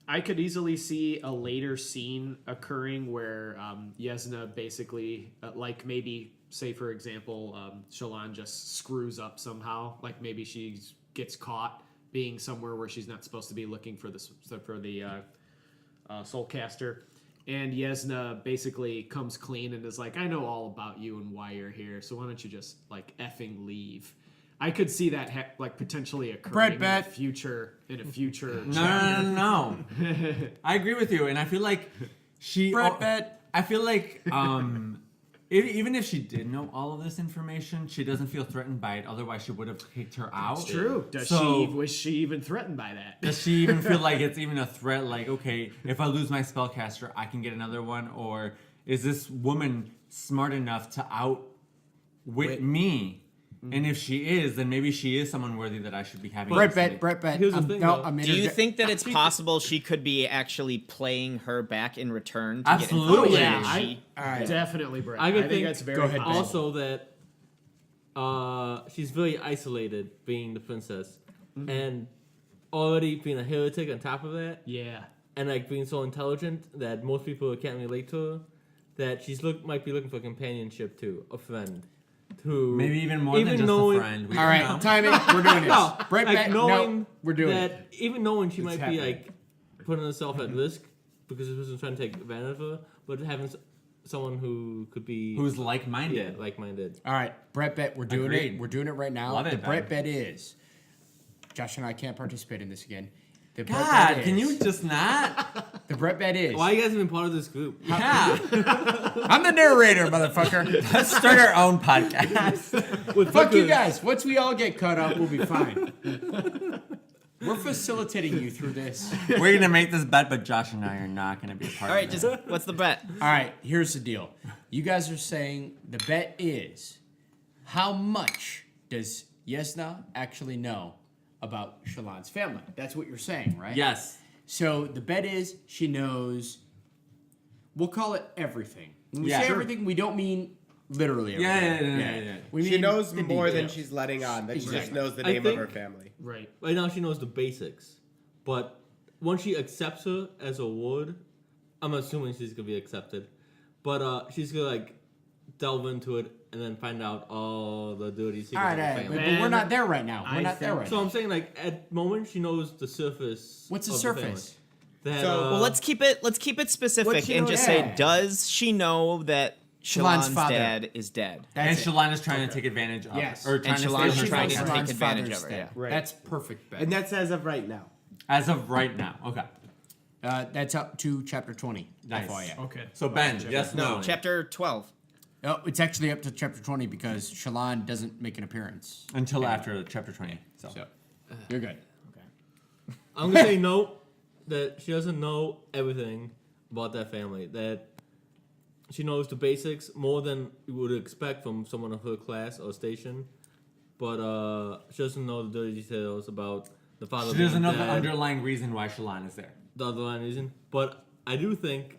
I could easily see a later scene occurring where Yesna basically, like maybe, say for example, Shallan just screws up somehow. Like maybe she gets caught being somewhere where she's not supposed to be looking for the Soulcaster. And Yesna basically comes clean and is like, I know all about you and why you're here, so why don't you just, like, effing leave? I could see that, like, potentially occurring in a future No. I agree with you, and I feel like I feel like even if she did know all of this information, she doesn't feel threatened by it. Otherwise, she would have kicked her out. It's true. Was she even threatened by that? Does she even feel like it's even a threat? Like, okay, if I lose my spellcaster, I can get another one? Or is this woman smart enough to outwit me? And if she is, then maybe she is someone worthy that I should be having. Brett custody. Bet. Here's the thing, though. Do you think that it's possible she could be actually playing her back in return to Absolutely. get Yeah, information? All right. Definitely, Brett. I I could think think that's very go ahead, possible. also that she's very isolated being the princess. And already being a heretic on top of that, Yeah. and like being so intelligent that most people can't relate to her, that she's might be looking for companionship too, a friend, who Maybe even more than just knowing, a friend. We All don't right, know. timing. We're doing this. No, Brett like Bet, knowing no, we're doing that it. even knowing she might happening. be like putting herself at risk because this person's trying to take advantage of her, but having someone who could be Who's like-minded. like-minded. All right, Brett Bet, we're doing Agreed. it. We're doing it right now. Love it, the Ben. Brett Bet is. Josh and I can't participate in this again. The Brett God, Bet can is- you just not? The Brett Bet is. Why are you guys even part of this group? Yeah. I'm the narrator, motherfucker. Let's start our own podcast. Fuck you guys. Once we all get caught up, we'll be fine. We're facilitating you through this. We're gonna make this bet, but Josh and I are not gonna be a part All right, of it. just what's the bet? All right, here's the deal. You guys are saying the bet is how much does Yesna actually know about Shallan's family? That's what you're saying, right? Yes. So the bet is she knows, we'll call it everything. When we Yeah, say sure. everything, we don't mean literally everything. Yeah. We She mean knows the more than details. she's letting on. That she just Exactly. knows the I name of think- her family. Right. Right now she knows the basics, but once she accepts her as a ward, I'm assuming she's gonna be accepted. But she's gonna like delve into it and then find out all the dirty secrets All right, of the all right, family. but we're not there right now. We're I not there think- right So now. I'm saying like at moment she knows the surface. What's the of surface? family. That, So- Well, let's keep it specific she and know- just yeah. say, does she know that Shallan's Shallan's father. dad is dead? And That's it. Shallan is trying to take advantage of Yes. her. Or And trying to Shallan steal is her trying to family. take Shallan's advantage father's of her, dead. yeah. Right. That's perfect bet. And that's as of right now. As of right now. Okay. That's up to chapter 20. Nice. FYI. Okay. So Ben, yes, no. Chapter 12. Oh, it's actually up to chapter 20 because Shallan doesn't make an appearance. Until after chapter 20. So. So, you're good. I'm gonna say no. That she doesn't know everything about that family. That she knows the basics more than you would expect from someone of her class or station. But she doesn't know the dirty details about the father. She doesn't know being the dead, underlying reason why Shallan is there. the underlying reason. But I do think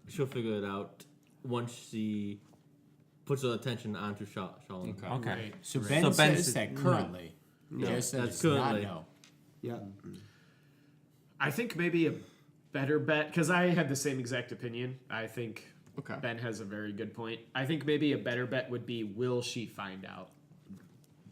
she'll figure it out once she puts her attention onto Shallan. Okay. Right. So Right. Ben So Ben says that currently. Yes, that's does not currently. know. Yeah. I think maybe a better bet, because I had the same exact opinion. I think Okay. Ben has a very good point. I think maybe a better bet would be, will she find out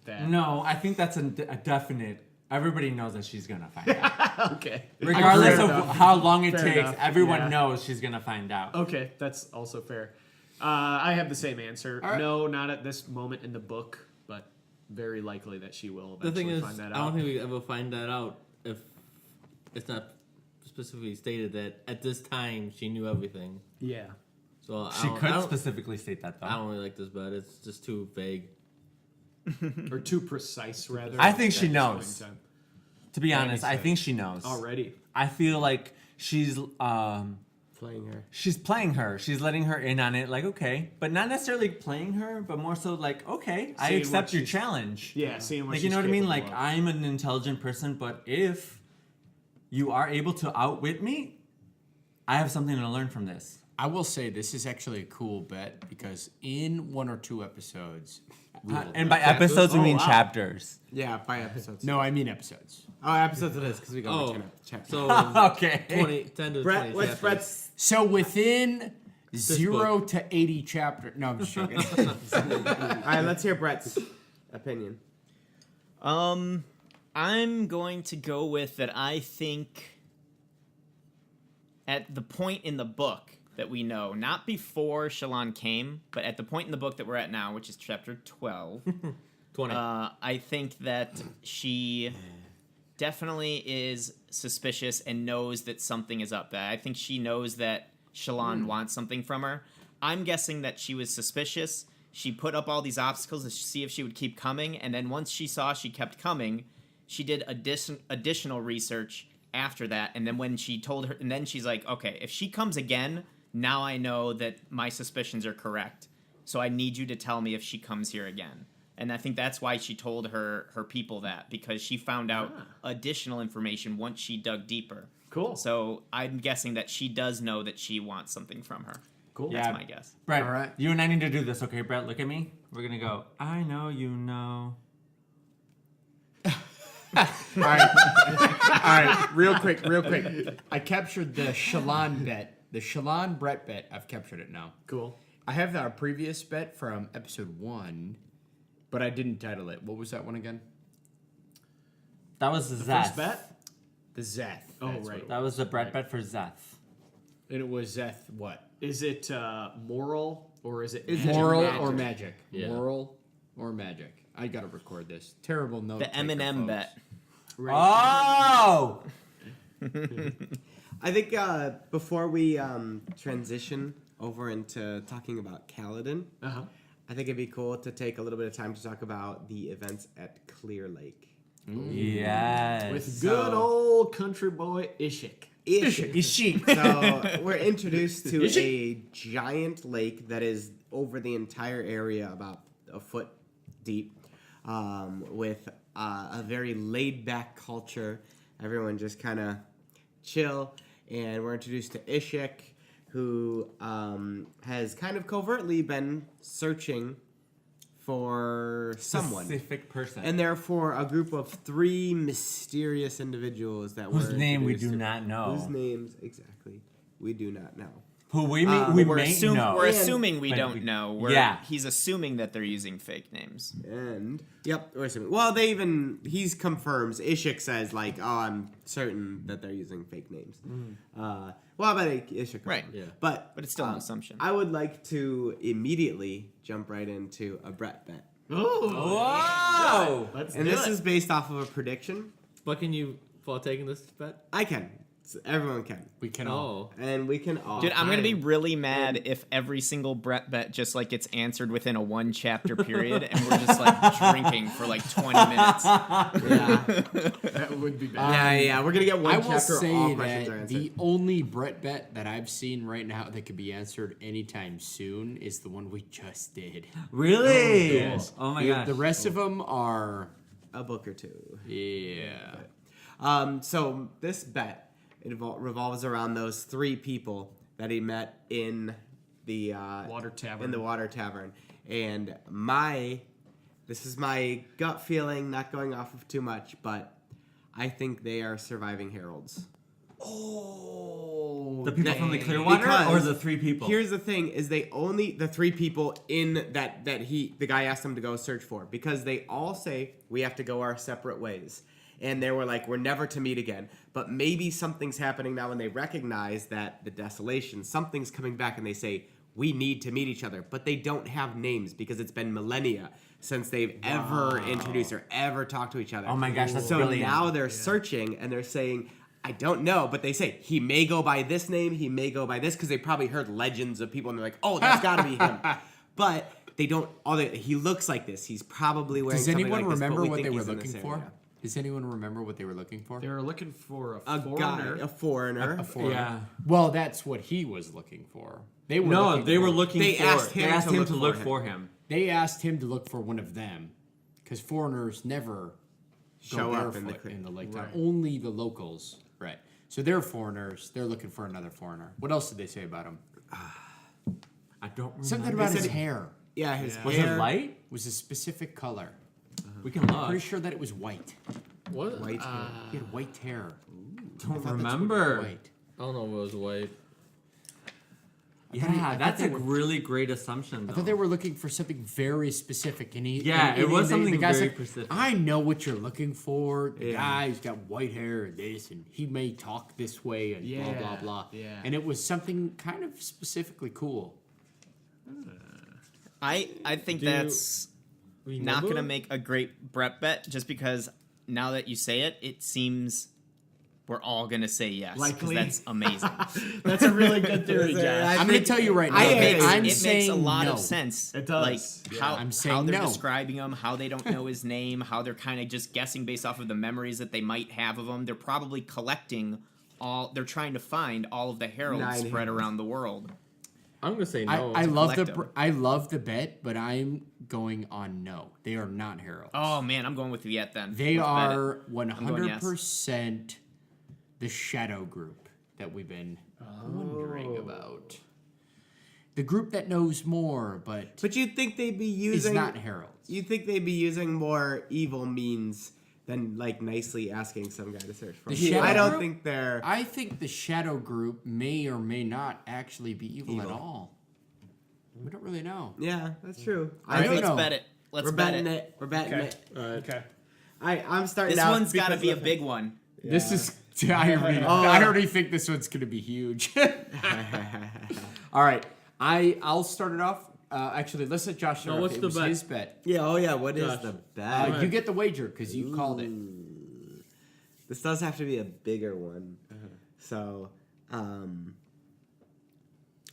that? No, I think that's a definite. Everybody knows that she's gonna find out. Okay. Regardless Fair of enough. how long it Fair takes, enough. everyone Yeah. knows she's gonna find out. Okay, that's also fair. I have the same answer. All right. No, not at this moment in the book, but very likely that she will The eventually thing is, find that I out. don't think we ever find that out if it's not specifically stated that at this time she knew everything. Yeah. So She I could don't, specifically state that though. I don't really like this bet. It's just too vague. Or too precise, rather. I think she at this knows. point in time. To be honest, makes I sense. think she knows. Already. I feel like she's Playing her. she's playing her. She's letting her in on it, like okay, but not necessarily playing her, but more so like okay, I Seeing accept what your she's- challenge. Yeah, seeing what Like she's you know what I mean? capable Like of. I'm an intelligent person, but if you are able to outwit me, I have something to learn from this. I will say this is actually a cool bet because in 1 or 2 episodes, And by episodes we Oh, mean wow. chapters. Yeah, by episodes. no, I mean episodes. Oh, episodes it is because we go Oh, over 10 chapters. so Okay. 10 to Brett, 20 what's chapters. Brett's? So within 0 book. to 80 chapter. No, I'm just joking. All right, let's hear Brett's opinion. I'm going to go with that. I think at the point in the book that we know, not before Shallan came, but at the point in the book that we're at now, which is chapter 12, 20. I think that she definitely is suspicious and knows that something is up. I think she knows that Shallan wants something from her. I'm guessing that she was suspicious. She put up all these obstacles to see if she would keep coming, and then once she saw she kept coming, she did additional research after that. And then when she told her, and then she's like, okay, if she comes again, now I know that my suspicions are correct. So I need you to tell me if she comes here again. And I think that's why she told her people that, because she found out additional information once she dug deeper. Cool. So I'm guessing that she does know that she wants something from her. Cool. That's Yeah. my guess. Brett, All right. you and I need to do this, okay, Brett? Look at me. We're gonna go. I know you know. All right, real quick. I captured the Shallan bet, the Shallan Brett bet. I've captured it now. Cool. I have our previous bet from episode 1. but I didn't title it. What was that one again? That was the First Szeth. bet? The Szeth. Oh, That's right. what That was the Brett bet for Szeth. And it was Szeth what? Is it moral or is it Moral magic? or magic? Yeah. Moral or magic? I gotta record this. Terrible note. The M&M bet. Oh! I think before we transition over into talking about Kaladin, Uh-huh. I think it'd be cool to take a little bit of time to talk about the events at Clear Lake. Yes. With good old country boy Ishik. So we're introduced to a giant lake that is over the entire area, about a foot deep, with a very laid-back culture. Everyone just kind of chill, and we're introduced to Ishik, who has kind of covertly been searching for someone. Specific person. And therefore, a group of 3 mysterious individuals that whose were name we introduced do to- not know. Whose names exactly we do not know. Who we may know. We're assuming we But don't we- know. Yeah. He's assuming that they're using fake names. And yep, we're assuming. Well, he's confirms. Ishik says like, "Oh, I'm certain that they're using fake names." Well, how about Ishik? Right. Yeah. But But it's still an assumption. I would like to immediately jump right into a Brett bet, Whoa! Let's and do this it. is based off of a prediction. But can you partake in this bet? I can. Everyone can, We can all. Oh. and we can all. Dude, I'm gonna be fine. really mad if every single Brett bet just like gets answered within a 1 chapter period, and we're just like drinking for like 20 minutes. Yeah, That would be bad. yeah. We're gonna get one I will chapter. say All questions are that answered. the only Brett bet that I've seen right now that could be answered anytime soon is the one we just did. Really? Yes. Oh my The- gosh. The rest of them are, A book or two. yeah. So this bet revolves around those 3 people that he met in the Water Tavern. In the Water Tavern, and this is my gut feeling, not going off of too much, but I think they are surviving heralds. The people from the Clearwater Because or the 3 people? Here's the thing: is they only the 3 people in that the guy asked them to go search for, because they all say we have to go our separate ways, and they were like, we're never to meet again. But maybe something's happening now, and they recognize that the desolation, something's coming back, and they say we need to meet each other, but they don't have names because it's been millennia since they've ever introduced or ever talked to each other. Oh my gosh, that's so brilliant. now they're searching, and they're saying, I don't know, but they say he may go by this name, he may go by this, because they probably heard legends of people, and they're like, oh, that's got to be him. But they don't. He looks like this. He's probably wearing. Does something anyone like this, but remember we what think they were he's in this looking for? area. Does anyone remember what they were looking for? They were looking for A foreigner. guy, a foreigner. A foreigner. Yeah. Well, that's what he was looking for. They were No, looking they for- were looking They for... asked they him asked to him look to for look him. for him. They asked him to look for one of them, because foreigners never Show go up in barefoot the in the lake. Right. Only the locals. Right. So they're foreigners. They're looking for another foreigner. What else did they say about him? I don't remember. Something about said his he- hair Yeah, his Yeah. Was hair. it light? was a specific color. We can look. Pretty sure that it was white. What? White hair. He had white hair. Don't I thought that's what it remember. was, white. I don't know if it was white. Yeah, thought that's they a were- really great assumption. I Though. thought they were looking for something very specific, and he Yeah, and it was the something guy very said, specific. I know what you're looking for. The Yeah. guy's got white hair and this, and he may talk this way, and blah blah Yeah, blah. yeah. And it was something kind of specifically cool. I think Do you that's not remember? gonna make a great Brett bet, just because now that you say it, it seems we're all gonna say yes. 'cause Likely. that's amazing. That's a really good theory, Josh. I'm going to tell you right now. I It makes, agree. I'm it saying makes a lot no. of sense. It does. Like Yeah. how, I'm how saying they're no. describing him, how they don't know his name, how they're kind of just guessing based off of the memories that they might have of him. They're probably collecting all. They're trying to find all of the heralds 9 spread heralds. around the world. I'm gonna say no. I love collect 'em. I love the bet, but I'm going on no. They are not heralds. Oh man, I'm going with you yet then. They Let's bet it. are going yes. 100% the shadow group that we've been wondering about. The group that knows more, but But you'd think they'd be is using. not heralds. You'd think they'd be using more evil means than like nicely asking some guy to search for. The him. shadow I don't group? think they're. I think the shadow group may or may not actually be evil at all. We don't really know. Yeah, that's true. All right, don't let's know. bet it. Let's We're bet betting it. it. We're betting Okay. it. Okay. I'm starting This out. one's got to because be a of- big one. This is. I already think this one's gonna be huge. All right, I'll start it off. Actually, let's let Josh start. No, off. what's It the was bet? his bet. Yeah. Oh yeah. What is Josh. the bet? You get the wager because you called it. This does have to be a bigger one. Uh-huh. So,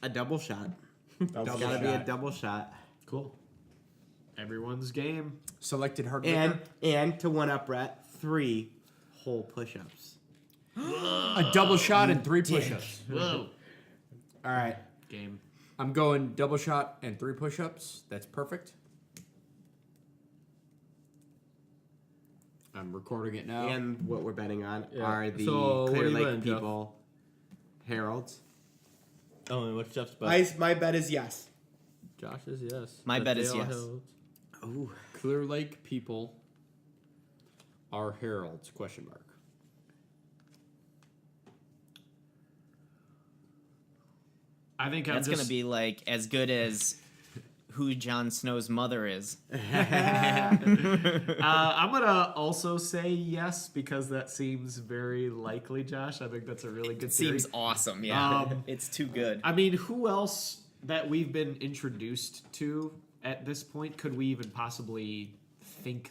a double shot. Double It's gotta be a shot. double shot. Cool. Everyone's game. Selected hard And liquor. and to one up Brett, 3 whole push-ups. A double shot and 3 push-ups. Whoa. All right, Game. I'm going double shot and 3 push-ups. That's perfect. I'm recording it now. And what we're betting on Yeah. are the So, what Clear are you Lake betting, Jeff? people heralds. Oh, and what's Jeff's bet? My bet is yes. Josh is yes. My But bet they is are yes. heralds. Ooh. Clear Lake people are heralds? Question mark. I think I'm That's just going to be like as good as who Jon Snow's mother is. I'm gonna also say yes because that seems very likely, Josh. I think that's a really good theory. Seems awesome, yeah. Um, It's too good. I mean, who else that we've been introduced to at this point could we even possibly think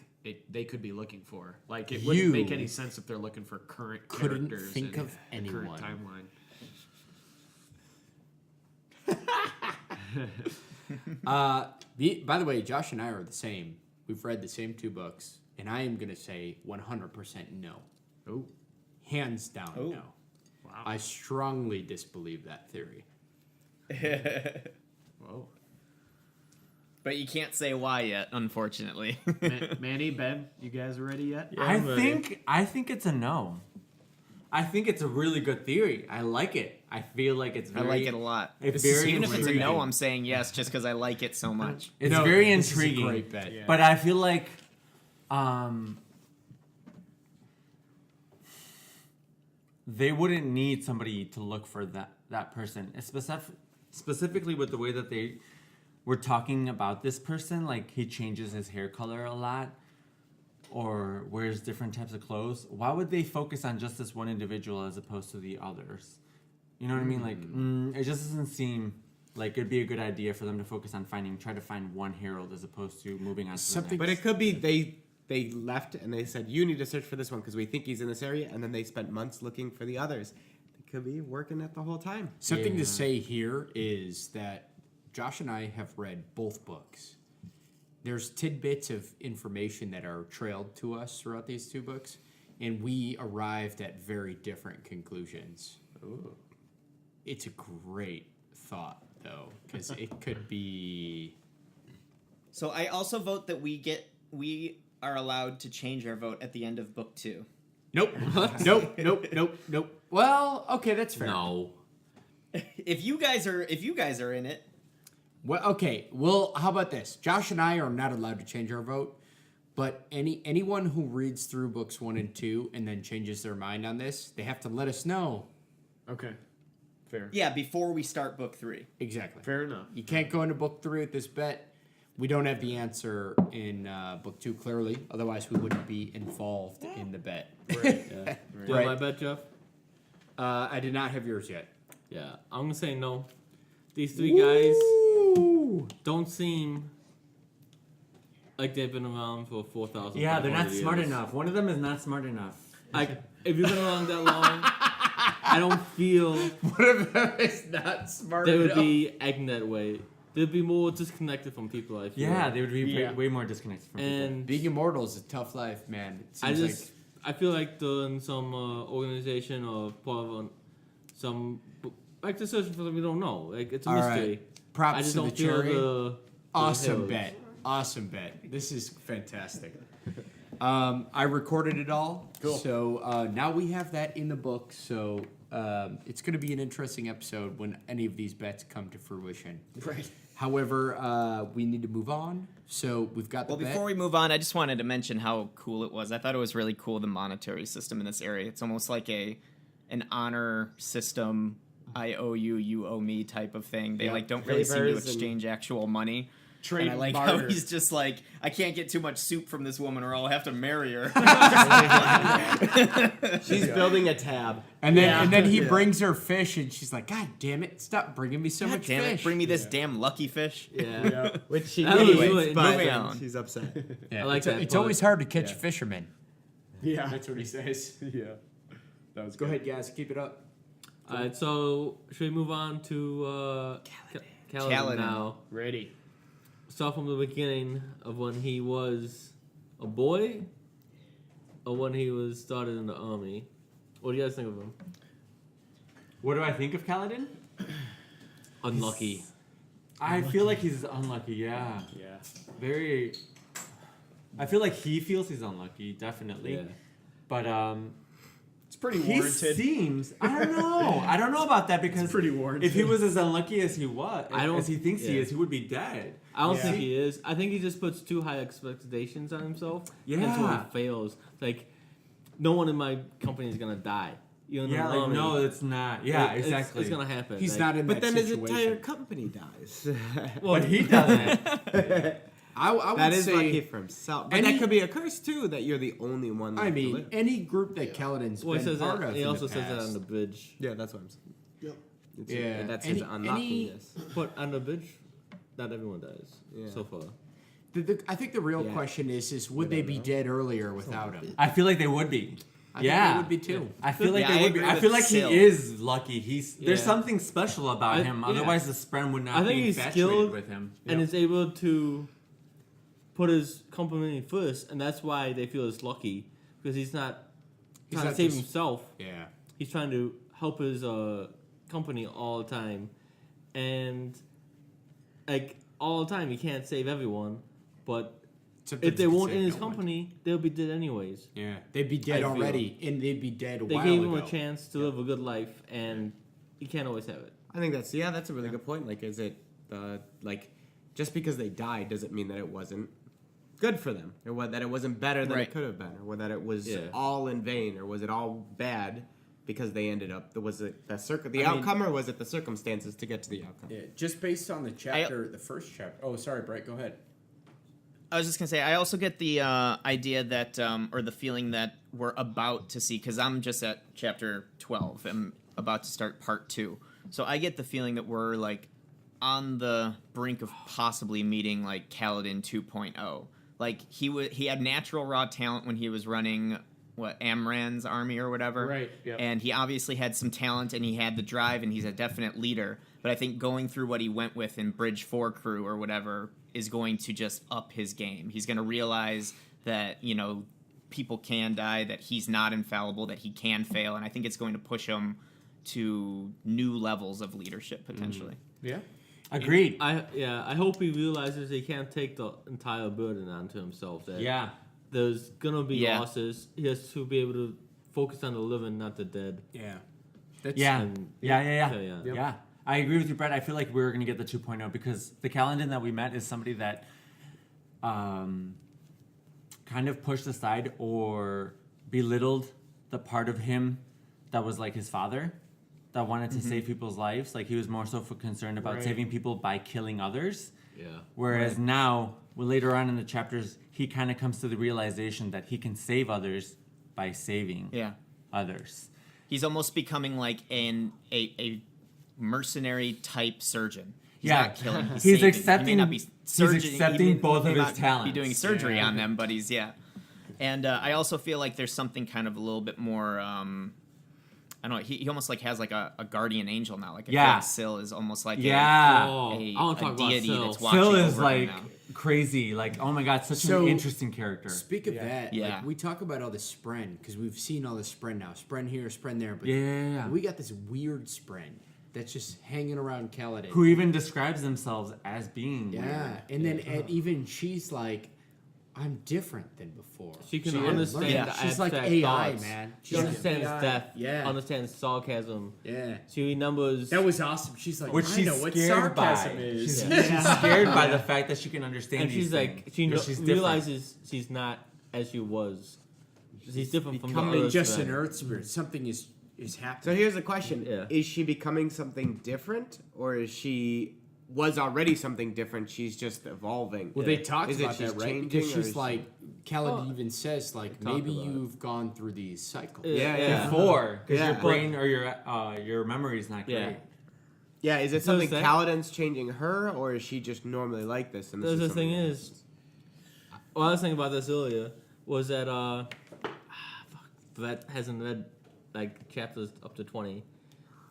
they could be looking for? Like, it wouldn't You make any sense if they're looking for current couldn't characters think in of the anyone. current timeline. By the way, Josh and I are the same. We've read the same 2 books, and I am gonna say 100% no, Oh, hands down no. wow. I strongly disbelieve that theory. Whoa. But you can't say why yet, unfortunately. Manny, Ben, you guys ready yet? Yeah, I I'm ready. think it's a no. I think it's a really good theory. I like it. I feel like it's I very. like it a lot. It's This is very Even if it's a intriguing. no, I'm saying yes just because I like it so much. It's No, very this is a intriguing. great bet. Yeah. But I feel like, they wouldn't need somebody to look for that person, specifically with the way that they were talking about this person. Like, he changes his hair color a lot, or wears different types of clothes. Why would they focus on just this one individual as opposed to the others? You know what I mean? Like, it just doesn't seem like it'd be a good idea for them to focus on try to find one herald as opposed to moving on to Something- But it could be they left and they said, you need to search for this one because we think he's in this area, and then they spent months looking for the others. They could be working it the whole time. Something Yeah. to say here is that Josh and I have read both books. There's tidbits of information that are trailed to us throughout these 2 books, and we arrived at very different conclusions. Ooh. It's a great thought, though, because it could be. So I also vote that we are allowed to change our vote at the end of book 2. Nope. Nope. Well, okay, that's fair. No. If you guys are in it, Well, okay. Well, how about this? Josh and I are not allowed to change our vote, but anyone who reads through books 1 and 2 and then changes their mind on this, they have to let us know. Okay. Fair. yeah, before we start book 3. Exactly. Fair enough. You can't go into book 3 with this bet. We don't have the answer in book 2 clearly. Otherwise, we wouldn't be involved in the bet. Right. Yeah. Do you Right. have my bet, Jeff? I did not have yours yet. Yeah. I'm gonna say no. These 3 guys Ooh. don't seem like they've been around for 4,000. Yeah, they're not 500 smart years. enough. One of them is not smart enough. Like, if you've been around that long, I don't feel One of them is not smart they would enough. be acting that way. They'd be more disconnected from people, I feel. Yeah, they would be Yeah. way more disconnected from people. And Being immortal is a tough life, man. It I seems just, I feel like they're in some organization or part of some, like they're searching for something we don't know. Like, it's a All mystery. right. Props I just to don't the feel cherry. the Awesome hills. bet. Awesome bet. This is fantastic. I recorded it all. Cool. So now we have that in the book. So it's going to be an interesting episode when any of these bets come to fruition. Right. However, we need to move on. So we've got the Well, bet. before we move on, I just wanted to mention how cool it was. I thought it was really cool, the monetary system in this area. It's almost like an honor system, I owe you, you owe me type of thing. They Yeah, don't really seem to favors and- exchange actual money. Trade And I like barter. how he's just like, I can't get too much soup from this woman or I'll have to marry her. She's building a tab. And then Yeah. and then he Yeah. brings her fish, and she's like, "God damn it! Stop bringing me so God much damn fish." it, bring me this damn lucky fish. Yeah. Which she That was needs, really- but moving on. she's upset. Yeah, I like it's, that, It's but- always hard to catch yeah. fishermen. Yeah. That's what he says. Yeah. That was Go ahead, guys. Keep it up. All right, so should we move on to Kaladin Kaladin. now? Ready. Start from the beginning of when he was a boy, or when he was started in the army. What do you guys think of him? What do I think of Kaladin? Unlucky. I feel like he's unlucky. Yeah, Yeah. very. I feel like he feels he's unlucky, definitely. Yeah. But It's pretty he warranted. seems. I don't know. I don't know about that because pretty warranted. if he was as unlucky as he was, I don't- as he thinks he yeah. is, he would be dead. I don't Yeah. think he is. I think he just puts too high expectations on himself. Yeah. That's where he fails. Like, no one in my company is gonna die. You know, Yeah, like no, it's not. Yeah, It's- exactly. It's gonna happen. He's Like, not in But that then his situation. entire company dies. But he doesn't. I would That is say, lucky for himself. But any- that could be a curse too, that you're the only one left I to mean, live. any group that Kaladin's Well, he been says part that. of He in also the says that past. on the bridge. Yeah, that's what I'm saying. It's Yeah, that's his any- unlockiness. But on the bridge, not everyone dies Yeah. so far. I think the real Yeah. question is would they be dead earlier without him? I feel like they would be. I think Yeah, they would be too. I feel like Yeah, they I would be. agree I with feel like Sil. he is lucky. There's Yeah. something special about him. yeah. Otherwise, the Spren would not I think be he's infatuated skilled with him. and is able to put his company first, and that's why they feel it's lucky because he's not trying not to save just- himself. Yeah. He's trying to help his company all the time, and like all the time he can't save everyone, but if they weren't in his company, they'll be dead anyways. Yeah, they'd be dead I feel. already, and they'd be dead a They while gave ago. him a chance to live a good life, and he can't always have it. I think that's a really good point. Like, is it like just because they died doesn't mean that it wasn't good for them, or that it wasn't better than Right. it could have been, or that it was Yeah. all in vain, or was it all bad because they ended up? Was it the I mean- outcome, or was it the circumstances to get to the outcome? Yeah, just based on the chapter, the first chapter. Oh, sorry, Bright. Go ahead. I was just gonna say, I also get the idea that, or the feeling that we're about to see, because I'm just at chapter 12. I'm about to start part 2, so I get the feeling that we're like on the brink of possibly meeting like Kaladin 2.0. Like he had natural raw talent when he was running Amran's army or whatever, Right, yep. And he obviously had some talent and he had the drive and he's a definite leader. But I think going through what he went with in Bridge 4 crew or whatever is going to just up his game. He's going to realize that, people can die, that he's not infallible, that he can fail. And I think it's going to push him to new levels of leadership potentially. Yeah. Agreed. I hope he realizes he can't take the entire burden onto himself. That Yeah. there's gonna be Yeah. losses. He has to be able to focus on the living, not the dead. Yeah. That's, Yeah. And- Yeah. Yeah. Yeah. I agree with you, Brett. I feel like we're going to get the 2.0 because the Kaladin that we met is somebody that kind of pushed aside or belittled the part of him that was like his father, that wanted to save people's lives. Like he was more so concerned about Right. saving people by killing others. Yeah. Whereas now, later on in the chapters, he kind of comes to the realization that he can save others by saving Yeah. others. He's almost becoming like a mercenary type surgeon. He's Yeah. not killing. He's, He's saving. accepting- He may not be he's surgeon, accepting he may- both he of may his not talents. Be doing surgery Yeah. on them, but he's And I also feel like there's something kind of a little bit more. I don't know. He almost like has like a guardian angel now. Like I feel Yeah. like Syl is almost like Yeah. Oh, a I want to talk about deity Syl. that's watching Phil is over him like now. crazy. Like, oh my god, such So, an interesting character. Speak of that, Yeah. like we talk about all the Spren because we've seen all the Spren now, Spren here, Spren there, but Yeah. we got this weird Spren that's just hanging around Kaladin. Who even describes themselves as being Yeah, weird. and then even she's like, I'm different than before. She can learned. understand Yeah. the She's like abstract AI, thoughts. man. She She's like understands AI. death. Yeah. Understands sarcasm. Yeah. She remembers. That was awesome. She's like, Which I she's know what scared by. sarcasm is. She's, Yeah. she's scared by the fact that she can understand and these she's like, things, she because she's different. realizes she's not as she was. She's different from the Becoming other just Spren. an Earth spirit. Something is So happening. here's the question: Yeah. Is she becoming something different, or is she was already something different. She's just evolving. Well, they talked Is it about she's that, right? changing, Because or she's is like, Kaladin even says, like, talk maybe about it. you've gone through these cycles. Yeah. Before, because Yeah. your brain or your memory is not great. Yeah. Yeah, is it So something is that- Kaladin's changing her, or is she just normally like this? And this The is thing something- is, well, I was thinking about this earlier. Was that that hasn't read like chapters up to 20,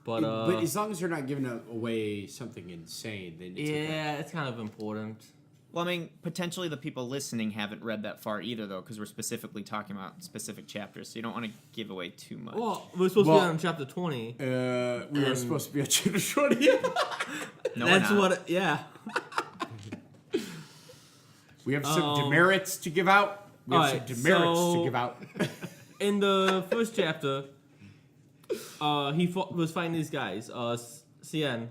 but But as long as they're not giving away something insane, then it's okay. yeah, it's kind of important. Well, I mean, potentially the people listening haven't read that far either, though, because we're specifically talking about specific chapters, so you don't want to give away too much. Well, we're supposed to Well- be on chapter 20. We were And- supposed to be a chapter 20. No, That's we're not. what. Yeah. We have some Um, demerits to give out. We have alright, some demerits so- to give out. In the first chapter, was fighting these guys. Cien,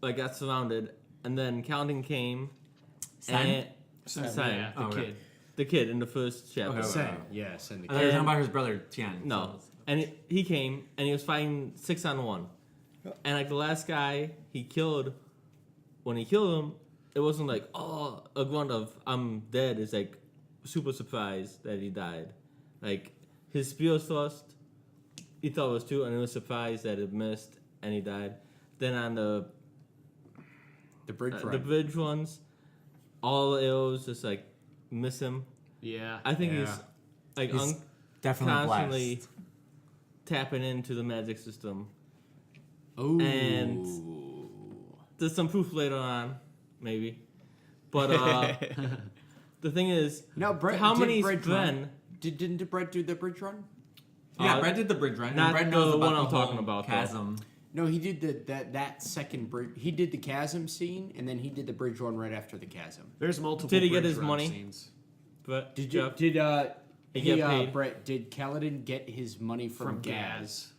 like got surrounded, and then Kaladin came. Sen? Cien, Yeah, the okay. kid. the kid in the first chapter. Okay. Sen, yeah, Sen the I thought you were kid. talking about his brother Tian. No, and he came and he was fighting 6-on-1, and like the last guy he killed, when he killed him, it wasn't like a grunt of I'm dead. It's like super surprised that he died. Like his spear thrust, he thought it was two, and he was surprised that it missed and he died. Then on the bridge run. the bridge runs, all the arrows just like miss him. Yeah. I think Yeah. he's like He's definitely constantly blessed. tapping into the magic system. Ooh. and- There's some proof later on, maybe. But the thing is, Now, Brett, how did many Brett Bren? run? Didn't Brett do the bridge run? Yeah, Brett did the bridge run. not and Brett the knows about one the I'm whole talking about, though. chasm. No, he did that second bridge. He did the chasm scene, and then he did the bridge run right after the chasm. There's multiple. Did he get bridge his run money? Scenes. But Did Jeff, He get paid? Brett, did Kaladin get his money from Gaz? Gaz.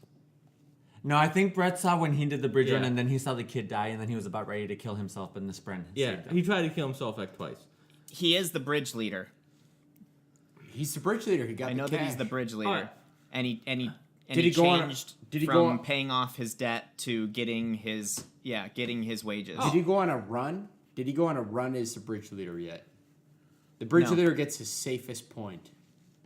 No, I think Brett saw when he did the bridge run, Yeah. and then he saw the kid die, and then he was about ready to kill himself, but in the sprint. yeah, saved him. he tried to kill himself like twice. He is the bridge leader. He's the bridge leader. He got I know the that he's the cash. bridge leader. Alright. And he Did he go on a- changed did he from go on- paying off his debt to getting his wages. Did he go on a run? Did he go on a run as the bridge leader yet? The bridge No. leader gets his safest point.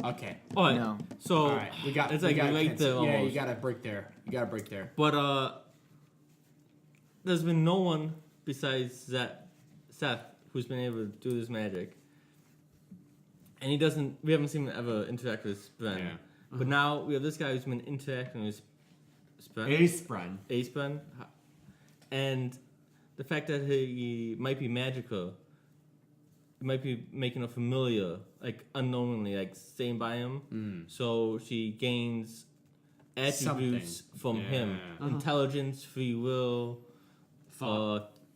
Okay. Oh, yeah. No. So All right. We got. it's we like got right cancel- there Yeah, almost. you got to break there. You got to break there. But there's been no one besides Szeth who's been able to do this magic, and he doesn't. We haven't seen him ever interact with Spren. Yeah. But now we have this guy who's been interacting with Spren. Ace run. Ace-Ben, and the fact that he might be magical, it might be making her familiar, like unknowingly, like staying by him. So she gains attributes from him: Yeah. intelligence, free will,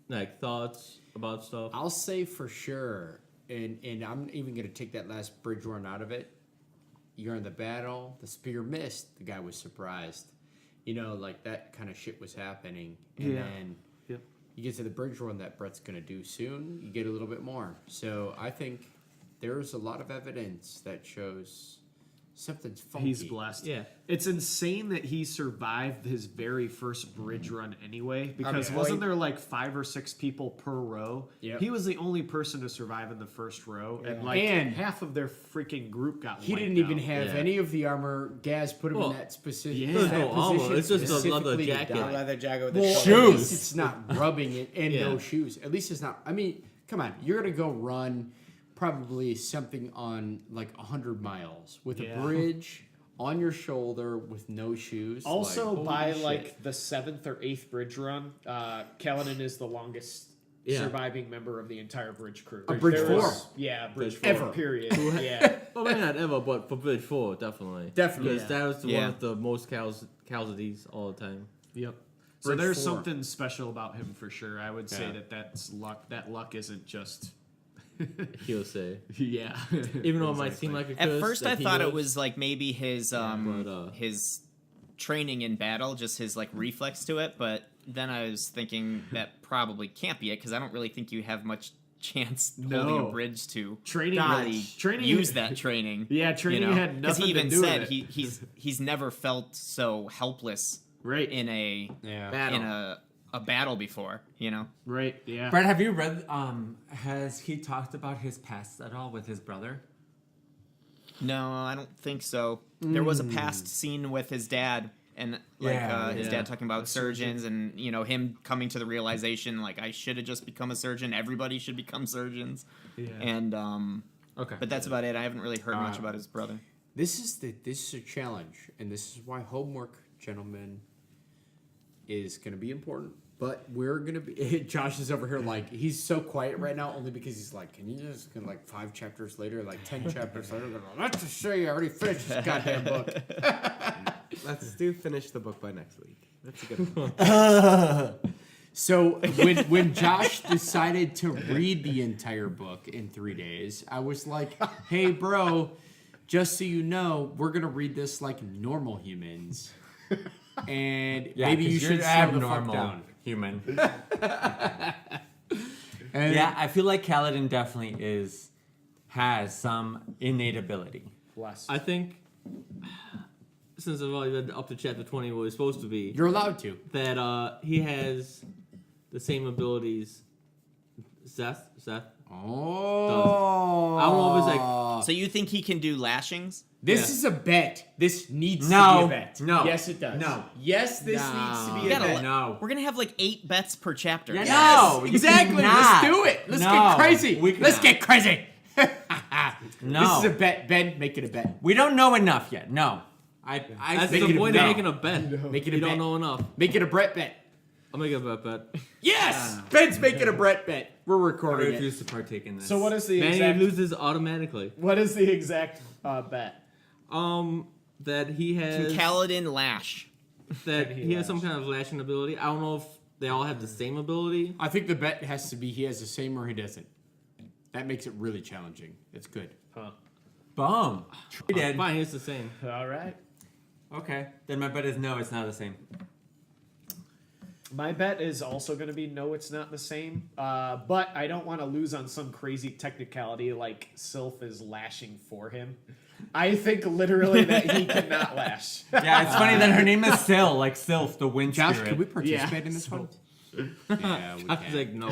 like thoughts about stuff. I'll say for sure, and I'm even gonna take that last bridge run out of it. You're in the battle. The spear missed. The guy was surprised. You know, like that kind of shit was happening, and Yeah. then Yep. you get to the bridge run that Brett's gonna do soon. You get a little bit more. So I think there's a lot of evidence that shows something's funky. He's blessed. Yeah. It's insane that he survived his very first bridge run anyway, because Okay. wasn't there like 5 or 6 people per row? Yep. He was the only person to survive in the first row, and like And half of their freaking group got He wiped didn't even out. have Yeah. any of the armor. Gaz put him Well, in that specific. yeah. There's that no armor, position it's just a leather specifically to jacket. die. Leather jacket with the Well, shoulder. at least it's not rubbing it, and Yeah. no shoes. At least it's not. I mean, come on, you're gonna go run probably something on like 100 miles with Yeah. a bridge on your shoulder with no shoes. Also, like, by holy like shit. the 7th or 8th bridge run, Kaladin is the longest Yeah. surviving member of the entire bridge crew. A bridge There four. was- yeah, bridge four. Ever. Period. Yeah. Well, maybe not ever, but for Bridge 4, definitely. Definitely. Because that was the Yeah. one with the most casualties all the time. Yep. So Bridge there's 4. something special about him for sure. I would say Yeah. that's luck. That luck isn't just. He'll say. Yeah. Even though it might seem like a At curse first, that I he thought it lives. was like maybe his but, his training in battle, just his like reflex to it. But then I was thinking that probably can't be it because I don't really think you have much chance holding No. a bridge to Training- really training- use that training. Yeah, training had because nothing he to even do with said it. he's never felt so helpless Right. in a Yeah. Battle. in a a battle before, you know. Right. Yeah. Brett, have you read? Has he talked about his past at all with his brother? No, I don't think so. There was a past scene with his dad, and his dad talking about surgeons, and him coming to the realization like I should have just become a surgeon. Everybody should become surgeons. Yeah. And Okay. but that's about it. I haven't really heard much about his brother. This is a challenge, and this is why homework, gentlemen, is going to be important. But we're going to be... Josh is over here like, he's so quiet right now only because he's like, can you just, like 5 chapters later, like 10 chapters later, let's just show you I already finished this goddamn book. Let's finish the book by next week. That's a good one. So when Josh decided to read the entire book in 3 days, I was like, hey, bro, just so you know, we're going to read this like normal humans. And maybe you should slow the fuck down. Human. And yeah, I feel like Kaladin definitely has some innate ability. Bless. I think since I've already read up to chapter 20 where he's supposed to be, You're allowed to. that he has the same abilities Szeth. Oh. I don't know if it's like So you think he can do lashings? This is a bet. This needs No. to be a bet. No. Yes, it does. No. Yes, this needs to be a bet. No. We're gonna have like 8 bets per chapter. Yeah, Yes, No, you exactly. cannot. Let's do it. Let's No, get crazy. we cannot. Let's get crazy. No. This is a bet. Ben, make it a bet. We don't know enough yet. No. I that's make the it a point of bet. making a bet. Make it a You bet. don't know enough. Make it a Brett bet. I'll make a bet. Yes! Ben's making a Brett bet. We're I recording it. refuse to partake in this. So what is the Man, exact? he loses automatically. What is the exact bet? That he has Can Kaladin lash? that he has some kind of lashing ability. I don't know if they all have the same ability. I think the bet has to be he has the same or he doesn't. That makes it really challenging. It's good. Huh. Boom. We did. Fine, it's the same. All right. Okay. Then my bet is no, it's not the same. My bet is also going to be no, it's not the same. But I don't want to lose on some crazy technicality like Sylph is lashing for him. I think literally that he cannot lash. Yeah, it's funny that her name is Syl, like Sylph, the wind Josh, spirit. can we participate in this one? Yeah, we I was can. like, no.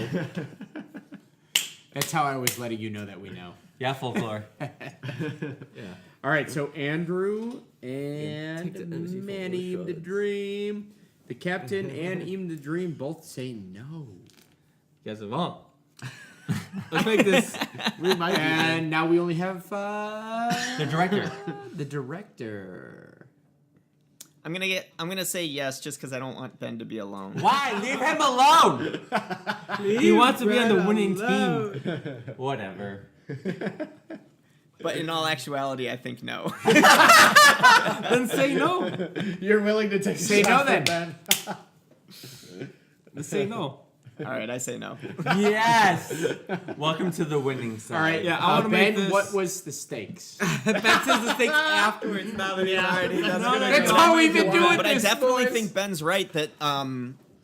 That's how I was letting you know that we know. Yeah, folklore. Yeah. All right, so Andrew Take and the energy from Manny those the shots. Dream, the captain and Eam the Dream both say no. You guys are wrong. Let's make this. We might be. And now we only have The director. the director. I'm gonna say yes just because I don't want Ben to be alone. Why? Leave him alone! He wants to be on the winning team. Whatever. But in all actuality, I think no. Then say no. You're willing to take Say a shot no for then. Ben. Then say no. All right, I say no. Yes! Welcome to the winning side. All right, Yeah, I wanna Ben, make this- what was the stakes? Ben says the things afterwards. Now that he's already That's how we've been doing But I this, definitely boys. think Ben's right that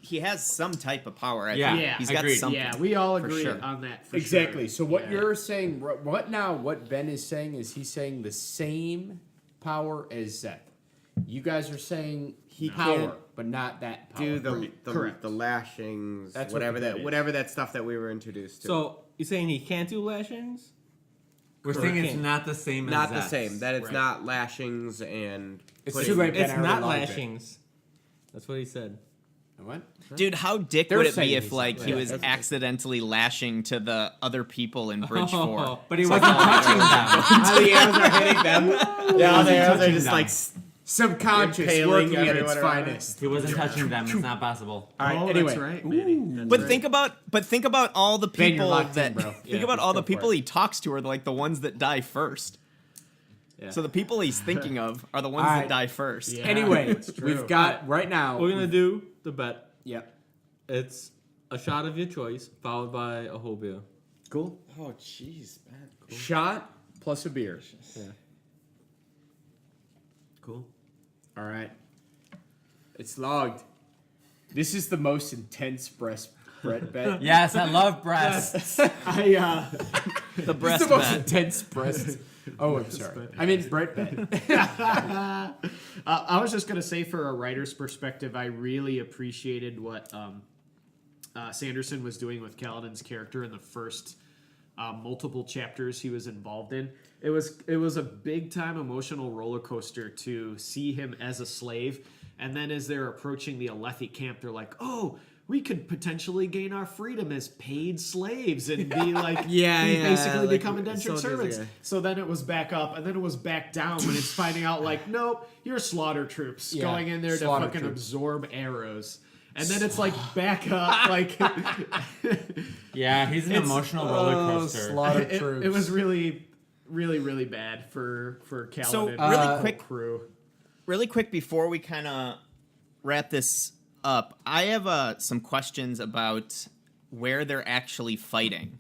he has some type of power. I Yeah. think. Yeah, he's got agreed. something. Yeah, we all For agree sure. on that. For Exactly. Sure. So what Yeah. you're saying, what Ben is saying is he's saying the same power as Szeth. You guys are saying he Power. can, but not that power. Do the Correct. the lashings, That's what whatever the bet is. whatever that stuff that we were introduced to. So you're saying he can't do lashings? We're saying it's not the same as not the Zeth's. same. That it's Right. not lashings and It's putting- too late, Ben. It's I already not logged it. lashings. That's what he said. What? Dude, how dick They're would it saying be if he's like not he right. was That's- accidentally lashing to the other people in Bridge 4? But he wasn't touching them. How the arrows are hitting them. Yeah, the arrows are touching just them. like Subconscious Impaling working at everyone its around. finest. He wasn't touching them. It's not possible. All right. Oh, anyway, that's right, Manny. That's But right. think about all the Ben, you're people locked that in, bro. think Yeah, about let's all go the for people it. he talks to are like the ones that die first. Yeah. So the people he's thinking of are the ones All that right. die first. Yeah. Anyway, That's true. we've got right now. We're gonna do the bet. Yep. It's a shot of your choice, followed by a whole beer. Cool. Oh jeez, man. Shot plus a beer. Yeah. Cool. All right. It's logged. This is the most intense Brett bet. Yes, I love breasts. I The This is breast the most bet. intense breast. Oh, I'm sorry. I mean Brett bet. I was just gonna say, for a writer's perspective, I really appreciated what Sanderson was doing with Kaladin's character in the first multiple chapters he was involved in. It was a big time emotional roller coaster to see him as a slave, and then as they're approaching the Alethi camp, they're like, "Oh, we could potentially gain our freedom as paid slaves and be like, basically like become indentured soldiers, servants." yeah. So then it was back up, and then it was back down when it's finding out like, nope, you're slaughter troops going in there to slaughter fucking troops. absorb arrows. And then it's like back up, like Yeah, he's an emotional roller coaster. slaughter troops. it was really, really, really bad for Kaladin. So, and really the quick- crew. Really quick before we kind of wrap this up, I have some questions about where they're actually fighting.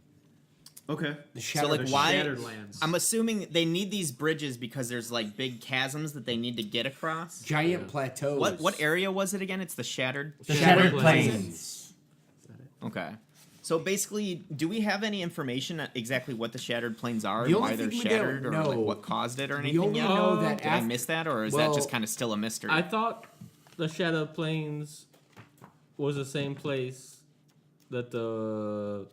Okay. So, like, why? Shattered Lands. I'm assuming they need these bridges because there's like big chasms that they need to get across. Giant plateaus. What area was it again? It's the Shattered. The Shattered Plains. Plains. Okay. So basically, do we have any information on exactly what the Shattered Plains are The and only why they're thing we shattered, don't or like know- what caused it, or We anything only yet? know that Did I miss that, or is that well, just kind of still a mystery? I thought the Shadow Plains was the same place that the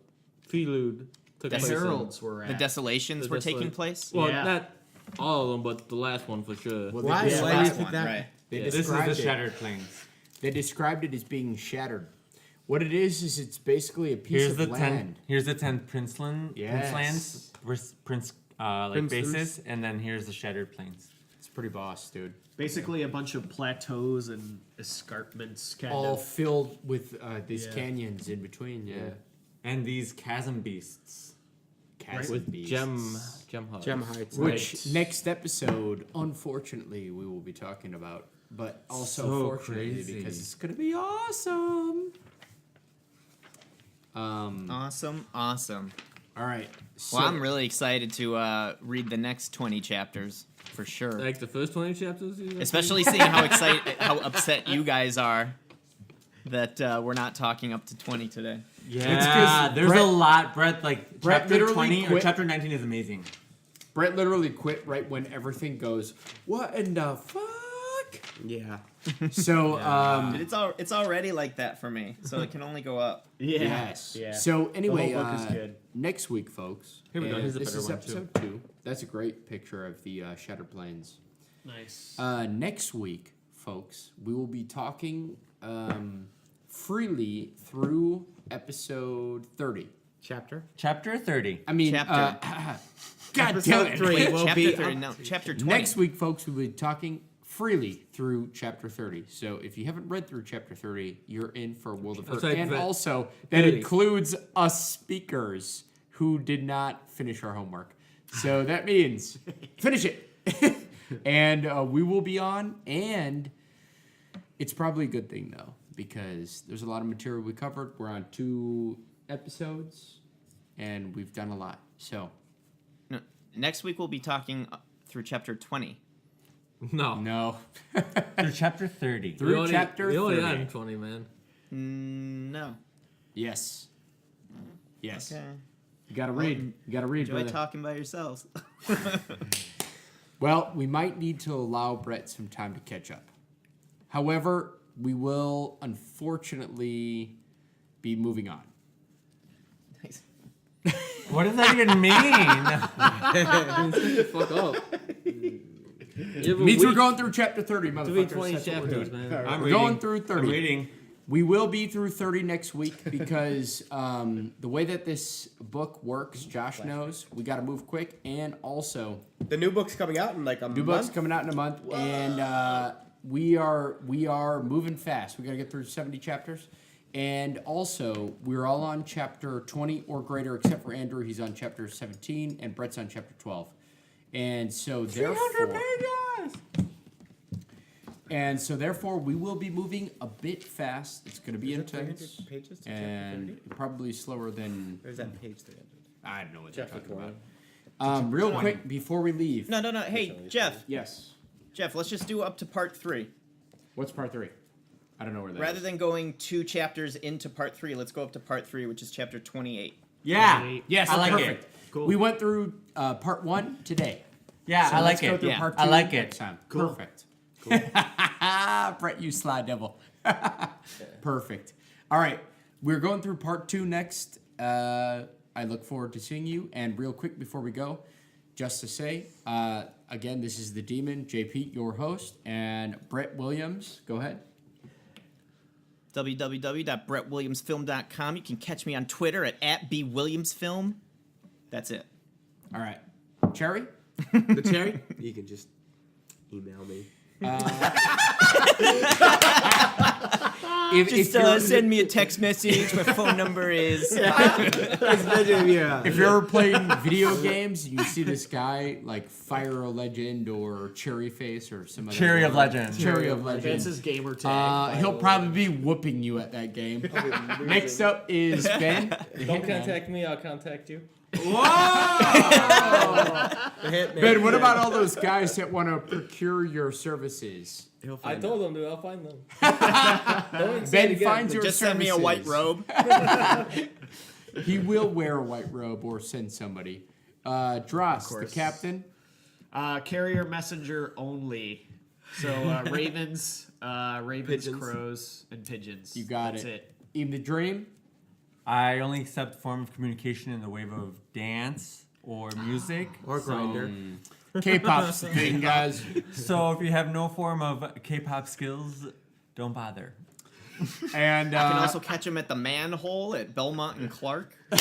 Prelude took The place in. Heralds were the at. desolations The were taking desolate- place. Well, Yeah. not all of them, but the last one for sure. Well, Why? they Why do you described, think that? Right. they This is the described it. Shattered Plains. They described it as being shattered. What it is it's basically a piece Here's of the land. 10. Here's the 10 Princeland. Yes. Prince like Princelands. bases, and then here's the Shattered Plains. It's pretty boss, dude. Basically a bunch of plateaus and escarpments kind All of. filled with these Yeah. canyons in between. Yeah. And these chasm beasts. Chasm With beasts. gem hearts. Gem Heights. Which Right. next episode, unfortunately, we will be talking about. But also So fortunately, crazy. because it's gonna be awesome. Awesome. All right. So, Well, I'm really excited to read the next 20 chapters for sure. Like the first 20 chapters? You Especially seeing how upset you guys are that we're not talking up to 20 today. Yeah, 'cause there's Brett- a lot. Brett, like Brett chapter literally 20 or quit- chapter 19 is amazing. Brett literally quit right when everything goes, what in the fuck? Yeah. So, It's already like that for me, so it can only go up. Yeah. yes. Yeah. So, anyway, The whole book is good. next week, folks. Here we go. and Here's a this better is one, episode 2. That's a great picture of the Shattered Plains. Nice. Next week, folks, we will be talking freely through episode 30. Chapter. Chapter 30. I mean, Chapter. God Episode damn it. 3 Wait, will chapter be 30, up- no, chapter 20. Next week, folks, we'll be talking freely through chapter 30. So if you haven't read through chapter 30, you're in for a world of hurt. That's like And that- also, that 30. includes us speakers who did not finish our homework. So that means finish it. And we will be on, and it's probably a good thing, though, because there's a lot of material we covered. We're on 2 episodes, and we've done a lot. So, No, next week we'll be talking through chapter 20. No. no. Through chapter 30. Through We only- chapter we only 30. on 20, man. No. Yes. Yes. Okay. You gotta read. You gotta read, Enjoy brother. talking by yourselves. Well, we might need to allow Brett some time to catch up. However, we will unfortunately be moving on. Nice. What does that even mean? Fuck up. It means we're going through chapter 30, to read motherfuckers. 20 That's what we're chapters, doing. man. I'm We're reading. going through 30. I'm reading. We will be through 30 next week because the way that this book works, Josh knows, we got to move quick. And also, The new book's coming out in like a new month. book's coming out in a month, and we are moving fast. We got to get through 70 chapters. And also, we're all on chapter 20 or greater, except for Andrew. He's on chapter 17, and Brett's on chapter 12. And so, therefore, we will be moving a bit fast. It's going to be Is it 300 intense pages to and chapter probably slower than 30? Or is that page 300? I don't know what Chapter you're talking 20. about. Real quick before we leave. No. Hey, Jeff. Yes. Jeff, let's just do up to part 3. What's part 3? I don't know where that Rather is. than going 2 chapters into part 3, let's go up to part 3, which is chapter 28. Yeah. Yes, I like perfect. it. Cool. We went through part 1 today. Yeah, So I let's like go it. through Yeah. part 2 I like next it. time. Cool. Perfect. Brett, you sly devil. Perfect. All right. we're going through part 2 next. I look forward to seeing you. And real quick before we go, just to say, again, this is the Demon, JP, your host, and Brett Williams. Go ahead. www.brettwilliamsfilm.com. You can catch me on Twitter at @bwilliamsfilm. That's it. All right. Cherry? The cherry? You can just email me. Send me a text message. My phone number is. If you're ever playing video games, you see this guy like Fire a Legend or Cherry Face or some other Cherry of Legend. Cherry of Legend. That's his gamer tag. He'll probably be whooping you at that game. Next up is Ben. Don't contact me. I'll contact you. Whoa! Ben, what about all those guys that want to procure your services? I told them, dude. I'll find them. Ben finds your Just services. send me a white robe. He will wear a white robe or send somebody. Dross, the captain. Carrier messenger only. So ravens, Pigeons. crows, and pigeons. You got That's it. Even the dream. I only accept form of communication in the wave of dance or music. Or grinder. K-pop's the thing, guys. So if you have no form of K-pop skills, don't bother. And You can also catch him at the Manhole at Belmont and Clark. and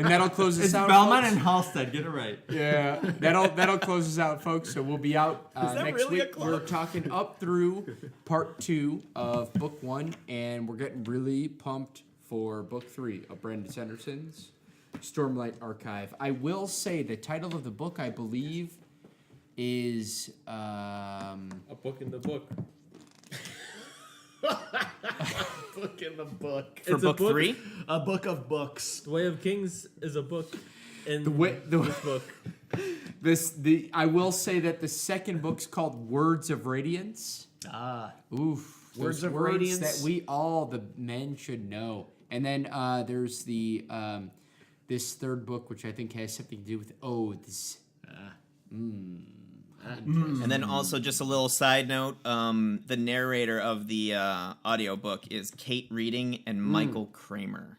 that'll close us It's out. Belmont folks. and Halstead. Get it right. Yeah, that'll close us out, folks. So we'll be out that next really a week. club? We're talking up through part 2 of book 1, and we're getting really pumped for book 3 of Brandon Sanderson's Stormlight Archive. I will say the title of the book, I believe, is A book in the book. Book in the book. For It's a book book. 3? A book of books. The Way of Kings is a book. In the this book. I will say that the second book's called Words of Radiance. Oof. Words Those of words Radiance. that we all, the men, should know. And then there's the this third book, which I think has something to do with oaths. And then also just a little side note, the narrator of the audiobook is Kate Reading and Michael Kramer.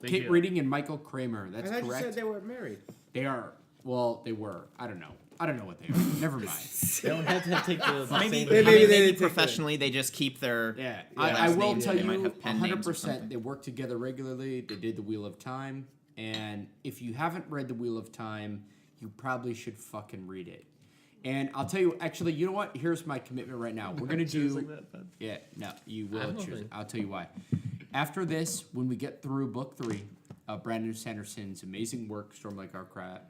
Kate Reading and Michael Kramer. I That's thought you correct. said they were married. They are. Well, they were. I don't know. I don't know what they are. Never mind. They don't have to take the Maybe, same. Maybe maybe they take professionally they just keep their Yeah, last I will names. tell They you might have pen names or 100%. something. They work together regularly. They did the Wheel of Time, and if you haven't read the Wheel of Time, you probably should fucking read it. And I'll tell you, actually, you know what? Here's my commitment right now. We're gonna do. Yeah, no, you will don't choose. think. I'll tell you why. After this, when we get through book 3 of Brandon Sanderson's amazing work, Stormlight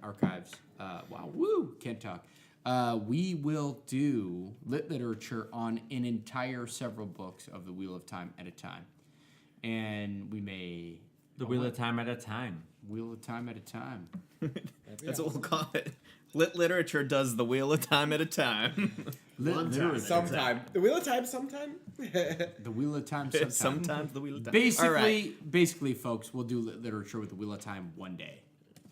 Archives. Wow, woo, can't talk. We will do lit literature on an entire several books of the Wheel of Time at a time, and we may The Wheel of Time at a time. Wheel of Time at a time. That's what we'll call it. Lit literature does the Wheel of Time at a time. Lit literature. Sometime. The Wheel of Time sometime? The Wheel of Time. Sometime. Sometimes the Wheel of Time. Basically, All right. basically, folks, we'll do lit literature with the Wheel of Time one day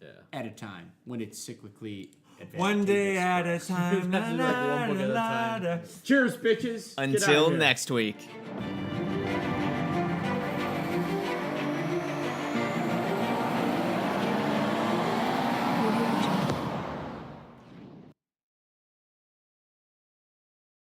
Yeah. at a time when it's cyclically advanced. One day at a time. Have to do, like, one book at a time. Cheers, bitches. Get out of Until here. next week.